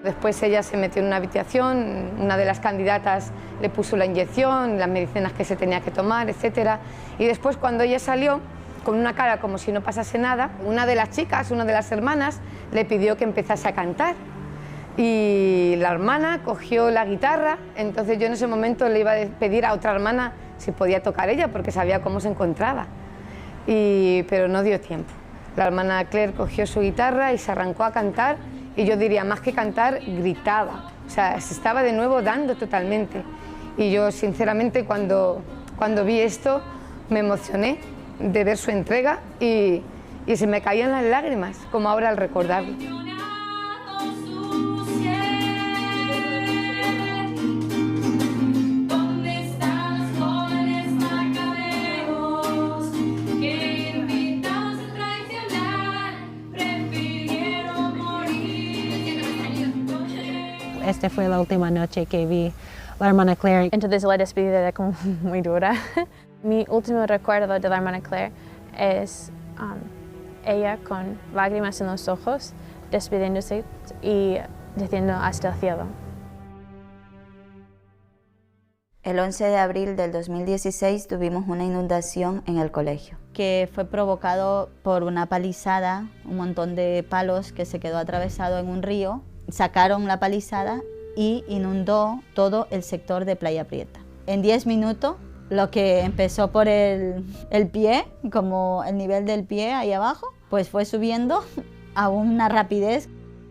Después ella se metió en una habitación, una de las candidatas le puso la inyección, las medicinas que se tenía que tomar, etc. Y después cuando ella salió, con una cara como si no pasase nada, una de las chicas, una de las hermanas, le pidió que empezase a cantar. Y la hermana cogió la guitarra, entonces yo en ese momento le iba a pedir a otra hermana si podía tocar ella, porque sabía cómo se encontraba. Pero no dio tiempo. La hermana Claire cogió su guitarra y se arrancó a cantar, y yo diría, más que cantar, gritaba. O sea, se estaba de nuevo dando totalmente. Y yo, sinceramente, cuando vi esto, me emocioné de ver su entrega y se me caían las lágrimas, como ahora al recordarlo. Esta fue la última noche que vi a la hermana Claire. Entonces la despedida era como muy dura. Mi último recuerdo de la hermana Claire es ella con lágrimas en los ojos, despidiéndose y diciendo hasta el cielo. El 11 de abril del 2016 tuvimos una inundación en el colegio, que fue provocado por una palizada, un montón de palos que se quedó atravesado en un río. Sacaron la palizada y inundó todo el sector de Playa Prieta. En 10 minutos, lo que empezó por el pie, como el nivel del pie ahí abajo, pues fue subiendo a una rapidez.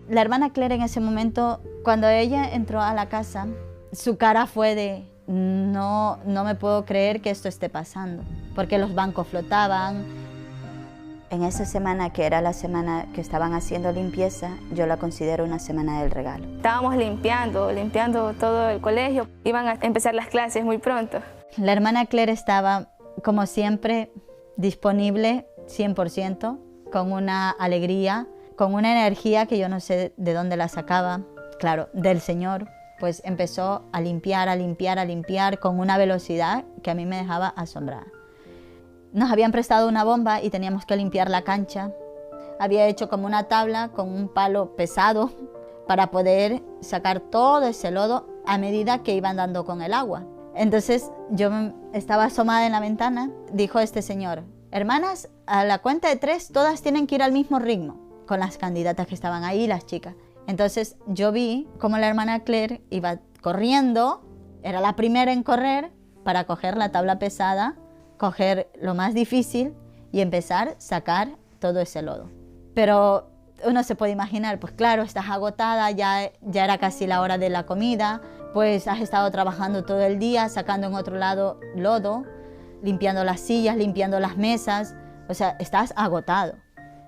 La hermana Claire en ese momento, cuando ella entró a la casa, su cara fue de no me puedo creer que esto esté pasando, porque los bancos flotaban. En esa semana, que era la semana que estaban haciendo limpieza, yo la considero una semana del regalo. Estábamos limpiando todo el colegio. Iban a empezar las clases muy pronto. La hermana Claire estaba, como siempre, disponible 100%, con una alegría, con una energía que yo no sé de dónde la sacaba, claro, del Señor. Pues empezó a limpiar con una velocidad que a mí me dejaba asombrada. Nos habían prestado una bomba y teníamos que limpiar la cancha. Había hecho como una tabla con un palo pesado para poder sacar todo ese lodo a medida que iban dando con el agua. Entonces yo estaba asomada en la ventana, dijo este señor, hermanas, a la cuenta de 3 todas tienen que ir al mismo ritmo, con las candidatas que estaban ahí, las chicas. Entonces yo vi cómo la hermana Claire iba corriendo, era la primera en correr para coger la tabla pesada, coger lo más difícil y empezar a sacar todo ese lodo. Pero uno se puede imaginar, pues claro, estás agotada, ya era casi la hora de la comida, pues has estado trabajando todo el día, sacando en otro lado lodo, limpiando las sillas, limpiando las mesas, o sea, estás agotado.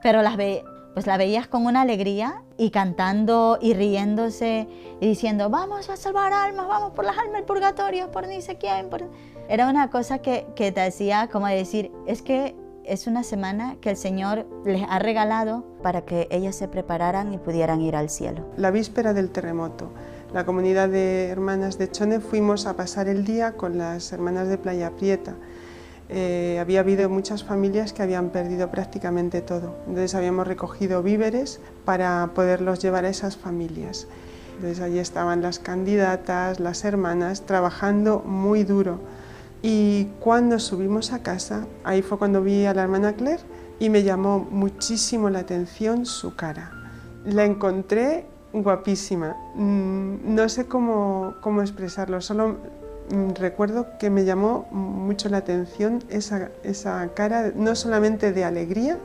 Pero la veías con una alegría y cantando y riéndose y diciendo vamos a salvar almas, vamos por las almas del purgatorio, por ni sé quién. Era una cosa que te hacía como decir, es que es una semana que el Señor les ha regalado para que ellas se prepararan y pudieran ir al cielo. La víspera del terremoto, la comunidad de hermanas de Chone fuimos a pasar el día con las hermanas de Playa Prieta. Había habido muchas familias que habían perdido prácticamente todo, entonces habíamos recogido víveres para poderlos llevar a esas familias. Entonces allí estaban las candidatas, las hermanas, trabajando muy duro. Y cuando subimos a casa, ahí fue cuando vi a la hermana Claire y me llamó muchísimo la atención su cara. La encontré guapísima, no sé cómo expresarlo, solo recuerdo que me llamó mucho la atención esa cara, no solamente de alegría,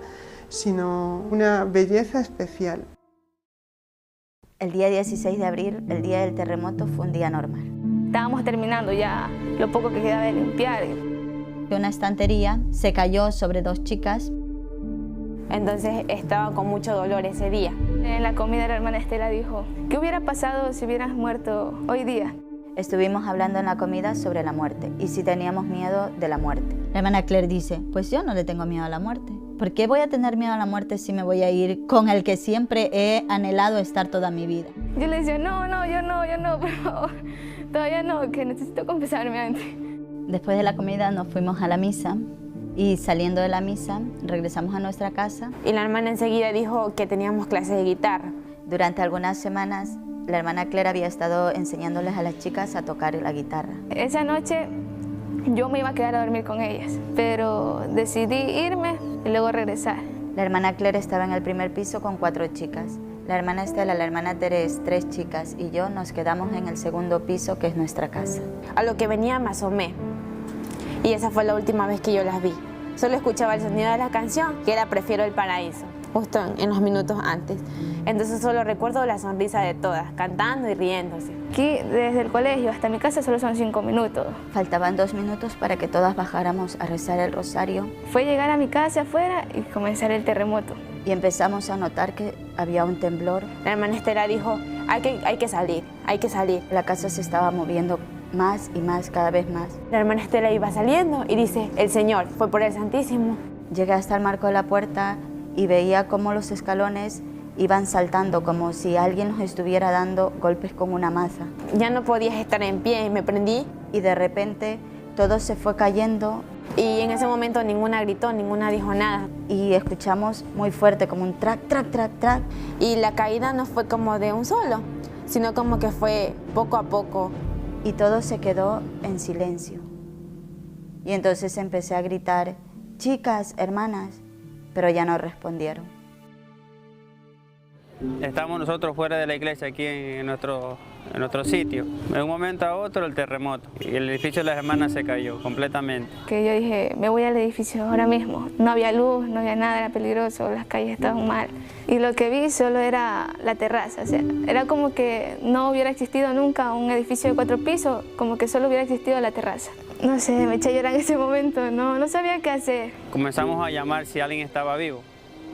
sino una belleza especial. El día 16 de abril, el día del terremoto, fue un día normal. Estábamos terminando ya lo poco que quedaba de limpiar. Una estantería se cayó sobre 2 chicas. Entonces estaba con mucho dolor ese día. En la comida la hermana Estela dijo, ¿qué hubiera pasado si hubieras muerto hoy día? Estuvimos hablando en la comida sobre la muerte y si teníamos miedo de la muerte. La hermana Claire dice, pues yo no le tengo miedo a la muerte. ¿Por qué voy a tener miedo a la muerte si me voy a ir con el que siempre he anhelado estar toda mi vida? Yo le decía, no, por favor, todavía no, que necesito confesarme antes. Después de la comida nos fuimos a la misa y saliendo de la misa regresamos a nuestra casa. Y la hermana enseguida dijo que teníamos clases de guitarra. Durante algunas semanas la hermana Claire había estado enseñándoles a las chicas a tocar la guitarra. Esa noche yo me iba a quedar a dormir con ellas, pero decidí irme y luego regresar. La hermana Claire estaba en el primer piso con 4 chicas. La hermana Estela, la hermana Teresa, 3 chicas y yo nos quedamos en el segundo piso, que es nuestra casa. A lo que venía me asomé y esa fue la última vez que yo las vi. Solo escuchaba el sonido de la canción, que era Prefiero el Paraíso, justo en los minutos antes. Entonces solo recuerdo la sonrisa de todas, cantando y riéndose. Aquí, desde el colegio hasta mi casa, solo son 5 minutos. Faltaban 2 minutos para que todas bajáramos a rezar el rosario. Fue llegar a mi casa afuera y comenzar el terremoto. Y empezamos a notar que había un temblor. La hermana Estela dijo, hay que salir. La casa se estaba moviendo más y más, cada vez más. La hermana Estela iba saliendo y dice, el Señor fue por el Santísimo. Llegué hasta el marco de la puerta y veía cómo los escalones iban saltando, como si alguien nos estuviera dando golpes con una maza. Ya no podías estar en pie, me prendí. Y de repente todo se fue cayendo. Y en ese momento ninguna gritó, ninguna dijo nada. Y escuchamos muy fuerte como un track, track, track, track. Y la caída no fue como de un solo, sino como que fue poco a poco. Y todo se quedó en silencio. Y entonces empecé a gritar, chicas, hermanas, pero ya no respondieron. Estamos nosotros fuera de la iglesia, aquí en nuestro sitio. De un momento a otro el terremoto y el edificio de las hermanas se cayó completamente. Que yo dije, me voy al edificio ahora mismo. No había luz, no había nada, era peligroso, las calles estaban mal. Y lo que vi solo era la terraza, o sea, era como que no hubiera existido nunca un edificio de 4 pisos, como que solo hubiera existido la terraza. No sé, me eché a llorar en ese momento, no sabía qué hacer. Comenzamos a llamar si alguien estaba vivo.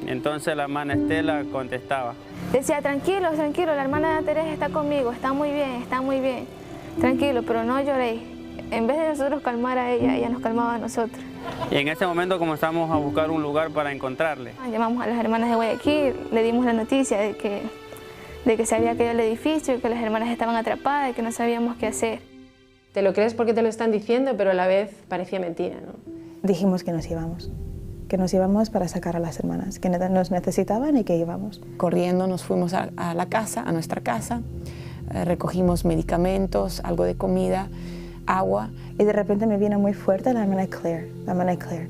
Entonces la hermana Estela contestaba. Decía, tranquilo, la hermana Teresa está conmigo, está muy bien, tranquilo, pero no lloréis. En vez de nosotros calmar a ella nos calmaba a nosotros. Y en ese momento comenzamos a buscar un lugar para encontrarle. Llamamos a las hermanas de Guayaquil, le dimos la noticia de que se había caído el edificio, que las hermanas estaban atrapadas y que no sabíamos qué hacer. Te lo crees porque te lo están diciendo, pero a la vez parecía mentira, ¿no? Dijimos que nos íbamos para sacar a las hermanas, que nos necesitaban y que íbamos. Corriendo nos fuimos a la casa, a nuestra casa, recogimos medicamentos, algo de comida, agua. Y de repente me vino muy fuerte la hermana Claire.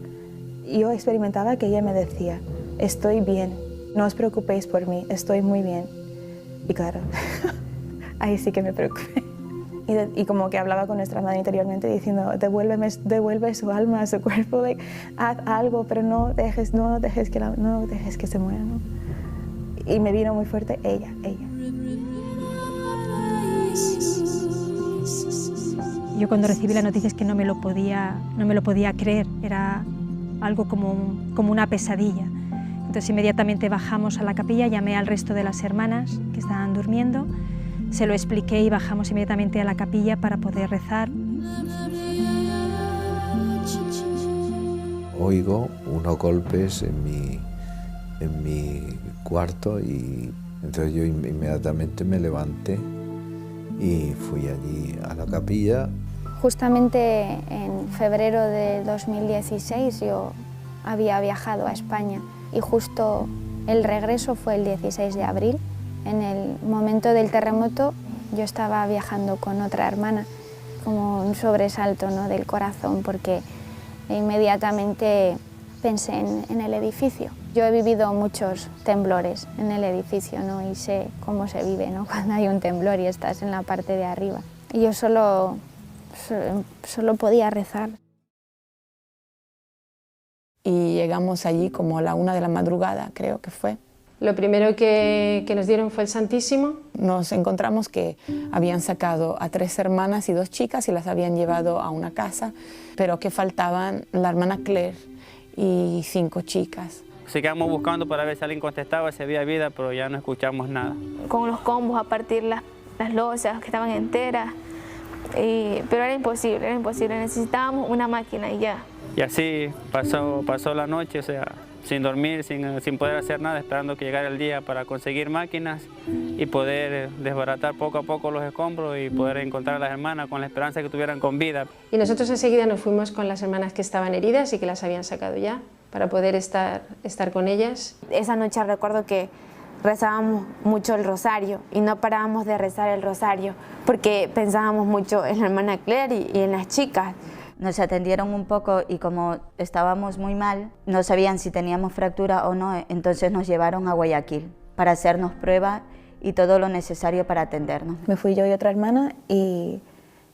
Yo experimentaba que ella me decía, estoy bien, no os preocupéis por mí, estoy muy bien. Y claro, ahí sí que me preocupé. Y como que hablaba con nuestra hermana interiormente diciendo, devuelve su alma, su cuerpo, haz algo, pero no dejes que se muera, ¿no? Y me vino muy fuerte ella. Yo cuando recibí la noticia es que no me lo podía creer, era algo como una pesadilla. Entonces inmediatamente bajamos a la capilla, llamé al resto de las hermanas que estaban durmiendo, se lo expliqué y bajamos inmediatamente a la capilla para poder rezar. Oigo unos golpes en mi cuarto y entonces yo inmediatamente me levanté y fui allí a la capilla. Justamente en febrero de 2016 yo había viajado a España y justo el regreso fue el 16 de abril. En el momento del terremoto yo estaba viajando con otra hermana, como un sobresalto, ¿no?, del corazón, porque inmediatamente pensé en el edificio. Yo he vivido muchos temblores en el edificio, ¿no?, y sé cómo se vive, ¿no?, cuando hay un temblor y estás en la parte de arriba. Y yo solo podía rezar. Y llegamos allí como a la 1 de la madrugada, creo que fue. Lo primero que nos dieron fue el Santísimo. Nos encontramos que habían sacado a 3 hermanas y 2 chicas y las habían llevado a una casa, pero que faltaban la hermana Claire y 5 chicas. Seguíamos buscando para ver si alguien contestaba, si había vida, pero ya no escuchamos nada. Con los combos a partir las losas que estaban enteras, pero era imposible, necesitábamos una máquina y ya. Y así pasó la noche, o sea, sin dormir, sin poder hacer nada, esperando que llegara el día para conseguir máquinas y poder desbaratar poco a poco los escombros y poder encontrar a las hermanas con la esperanza de que estuvieran con vida. Y nosotros enseguida nos fuimos con las hermanas que estaban heridas y que las habían sacado ya, para poder estar con ellas. Esa noche recuerdo que rezábamos mucho el rosario y no parábamos de rezar el rosario porque pensábamos mucho en la hermana Claire y en las chicas. Nos atendieron un poco y como estábamos muy mal, no sabían si teníamos fractura o no, entonces nos llevaron a Guayaquil para hacernos pruebas y todo lo necesario para atendernos. Me fui yo y otra hermana y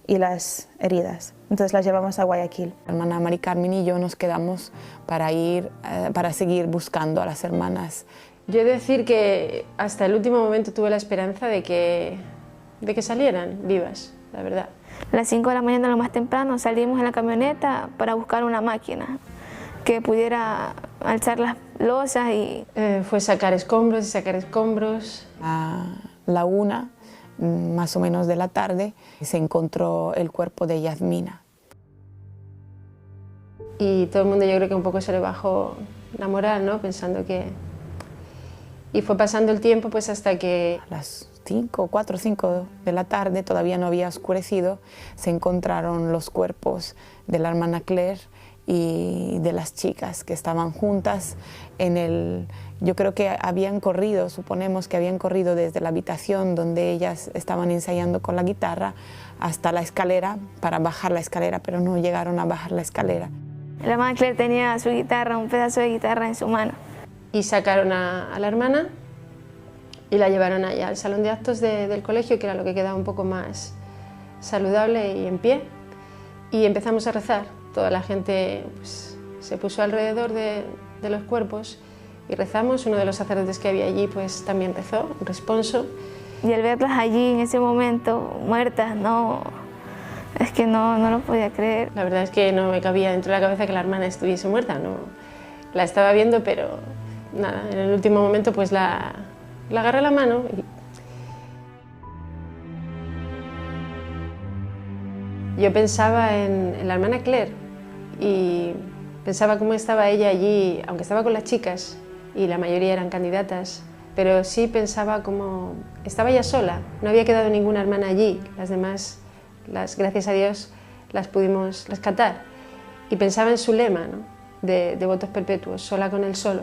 las heridas, entonces las llevamos a Guayaquil. La hermana Mari Carmen y yo nos quedamos para seguir buscando a las hermanas. Yo he de decir que hasta el último momento tuve la esperanza de que salieran vivas, la verdad. A las 5 de la mañana, lo más temprano, salimos en la camioneta para buscar una máquina que pudiera alzar las losas y... fue sacar escombros y sacar escombros. A la 1, más o menos de la tarde, se encontró el cuerpo de Yasmina. Y todo el mundo, yo creo que un poco se le bajó la moral, ¿no?, pensando que... Y fue pasando el tiempo pues hasta que... A las 4 o 5 de la tarde, todavía no había oscurecido, se encontraron los cuerpos de la hermana Claire y de las chicas que estaban juntas yo creo que habían corrido, suponemos que habían corrido desde la habitación donde ellas estaban ensayando con la guitarra hasta la escalera para bajar la escalera, pero no llegaron a bajar la escalera. La hermana Claire tenía su guitarra, un pedazo de guitarra en su mano. Y sacaron a la hermana y la llevaron allá al salón de actos del colegio, que era lo que quedaba un poco más saludable y en pie. Y empezamos a rezar. Toda la gente pues, se puso alrededor de los cuerpos y rezamos. Uno de los sacerdotes que había allí pues, también rezó, un responso. Y al verlas allí en ese momento, muertas, es que no lo podía creer. La verdad es que no me cabía dentro de la cabeza que la hermana estuviese muerta. No, la estaba viendo, pero nada, en el último momento pues la agarré la mano y yo pensaba en la hermana Claire y pensaba cómo estaba ella allí, aunque estaba con las chicas y la mayoría eran candidatas, pero sí pensaba cómo estaba ella sola, no había quedado ninguna hermana allí, las demás, gracias a Dios, las pudimos rescatar. Y pensaba en su lema, ¿no?, de votos perpetuos, sola con el solo.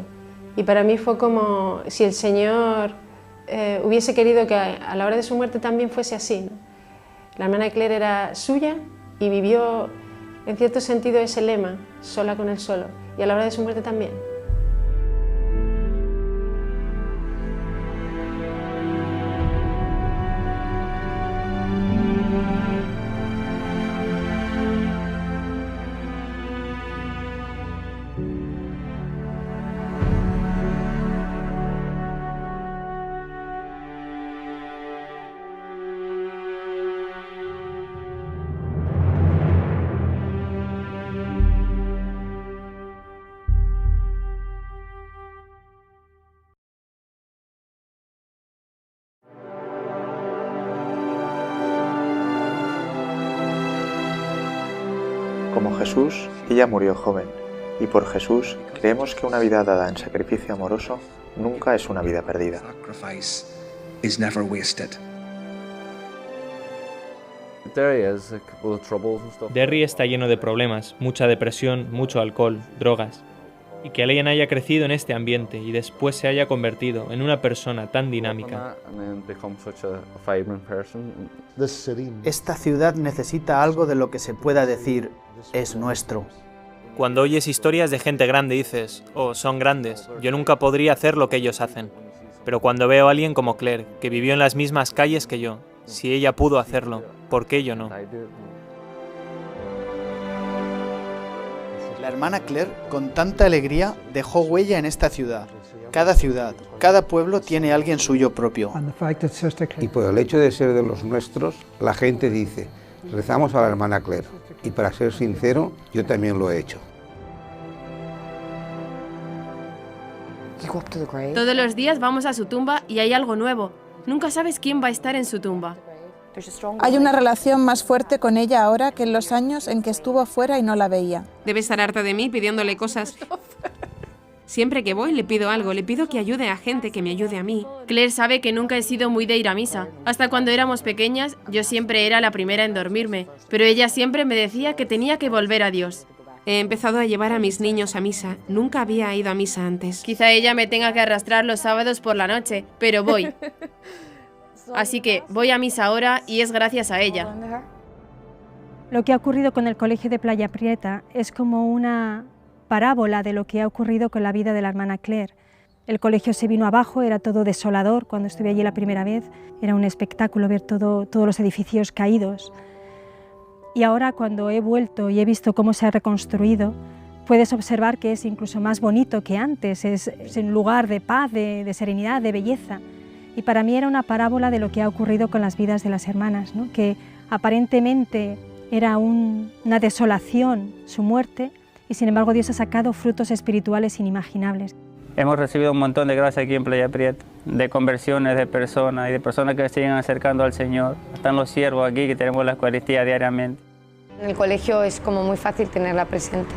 Y para mí fue como si el Señor hubiese querido que a la hora de su muerte también fuese así, ¿no? La hermana Claire era suya y vivió en cierto sentido ese lema, sola con el solo, y a la hora de su muerte también. Como Jesús, ella murió joven, y por Jesús creemos que una vida dada en sacrificio amoroso nunca es una vida perdida. Derry está lleno de problemas, mucha depresión, mucho alcohol, drogas. Y que alguien haya crecido en este ambiente y después se haya convertido en una persona tan dinámica. Esta ciudad necesita algo de lo que se pueda decir, es nuestro. Cuando oyes historias de gente grande dices, oh, son grandes, yo nunca podría hacer lo que ellos hacen. Pero cuando veo a alguien como Claire, que vivió en las mismas calles que yo, si ella pudo hacerlo, ¿por qué yo no? La hermana Claire, con tanta alegría, dejó huella en esta ciudad. Cada pueblo tiene alguien suyo propio. Y por el hecho de ser de los nuestros, la gente dice, rezamos a la hermana Claire. Y para ser sincero, yo también lo he hecho. Todos los días vamos a su tumba y hay algo nuevo. Nunca sabes quién va a estar en su tumba. Hay una relación más fuerte con ella ahora que en los años en que estuvo fuera y no la veía. Debe estar harta de mí pidiéndole cosas. Siempre que voy le pido algo, le pido que ayude a gente que me ayude a mí. Claire sabe que nunca he sido muy de ir a misa. Hasta cuando éramos pequeñas, yo siempre era la primera en dormirme, pero ella siempre me decía que tenía que volver a Dios. He empezado a llevar a mis niños a misa. Nunca había ido a misa antes. Quizá ella me tenga que arrastrar los sábados por la noche, pero voy. Así que voy a misa ahora y es gracias a ella. Lo que ha ocurrido con el colegio de Playa Prieta es como una parábola de lo que ha ocurrido con la vida de la hermana Claire. El colegio se vino abajo, era todo desolador. Cuando estuve allí la primera vez era un espectáculo ver todos los edificios caídos. Y ahora cuando he vuelto y he visto cómo se ha reconstruido, puedes observar que es incluso más bonito que antes, es un lugar de paz, de serenidad, de belleza. Y para mí era una parábola de lo que ha ocurrido con las vidas de las hermanas, ¿no? Que aparentemente era una desolación su muerte, y sin embargo Dios ha sacado frutos espirituales inimaginables. Hemos recibido un montón de gracia aquí en Playa Prieta, de conversiones de personas y de personas que se siguen acercando al Señor. Están los siervos aquí que tenemos la Eucaristía diariamente. En el colegio es como muy fácil tenerla presente,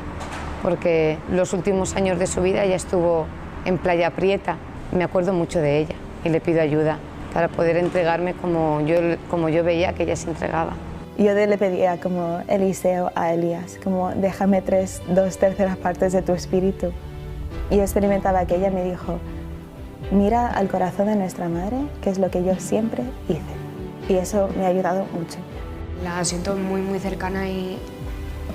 porque los últimos años de su vida ella estuvo en Playa Prieta. Me acuerdo mucho de ella y le pido ayuda para poder entregarme como yo veía que ella se entregaba. Yo le pedía como Eliseo a Elías, como déjame 2/3 partes de tu espíritu. Y yo experimentaba que ella me dijo, mira al corazón de nuestra madre, que es lo que yo siempre hice. Y eso me ha ayudado mucho. La siento muy muy cercana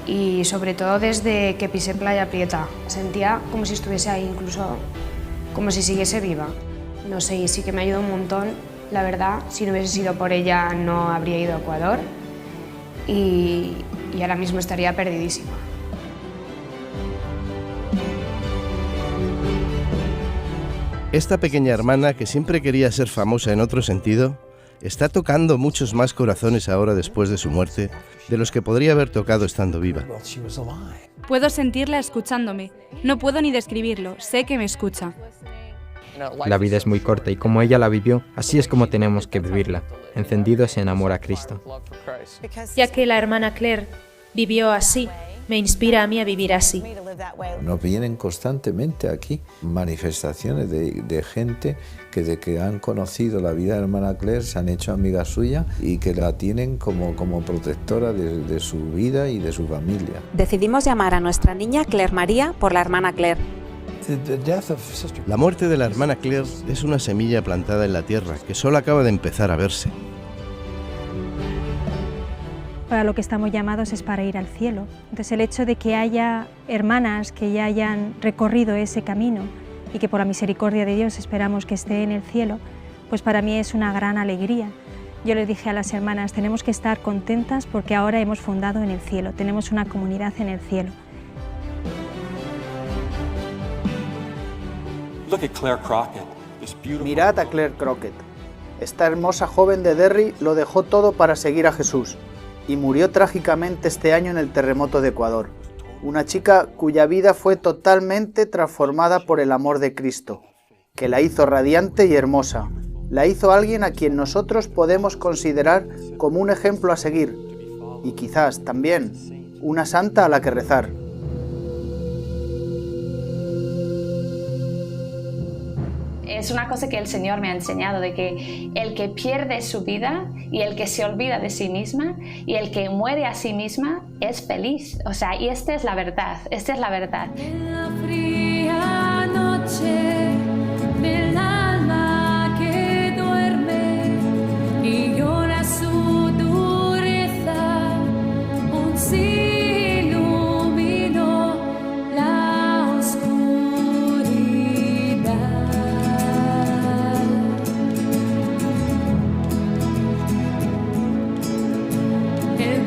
y sobre todo desde que pisé Playa Prieta. Sentía como si estuviese ahí, incluso como si siguiese viva. No sé, y sí que me ayudó un montón. La verdad, si no hubiese sido por ella no habría ido a Ecuador y ahora mismo estaría perdidísima. Esta pequeña hermana, que siempre quería ser famosa en otro sentido, está tocando muchos más corazones ahora después de su muerte de los que podría haber tocado estando viva. Puedo sentirla escuchándome. No puedo ni describirlo, sé que me escucha. La vida es muy corta y como ella la vivió, así es como tenemos que vivirla, encendidos en amor a Cristo. Ya que la hermana Claire vivió así, me inspira a mí a vivir así. Nos vienen constantemente aquí manifestaciones de gente que de que han conocido la vida de la hermana Claire se han hecho amigas suyas y que la tienen como protectora de su vida y de su familia. Decidimos llamar a nuestra niña Claire María por la hermana Claire. La muerte de la hermana Claire es una semilla plantada en la tierra que solo acaba de empezar a verse. Para lo que estamos llamados es para ir al cielo. Entonces el hecho de que haya hermanas que ya hayan recorrido ese camino y que por la misericordia de Dios esperamos que esté en el cielo, pues para mí es una gran alegría. Yo les dije a las hermanas, tenemos que estar contentas porque ahora hemos fundado en el cielo, tenemos una comunidad en el cielo. Mirad a Claire Crockett. Esta hermosa joven de Derry lo dejó todo para seguir a Jesús y murió trágicamente este año en el terremoto de Ecuador. Una chica cuya vida fue totalmente transformada por el amor de Cristo, que la hizo radiante y hermosa. La hizo alguien a quien nosotros podemos considerar como un ejemplo a seguir y quizás también una santa a la que rezar. Es una cosa que el Señor me ha enseñado, de que el que pierde su vida y el que se olvida de sí misma y el que muere a sí misma es feliz. O sea, y esta es la verdad, esta es la verdad. En la fría noche del alma que duerme y llora su dureza, un sí iluminó la oscuridad. El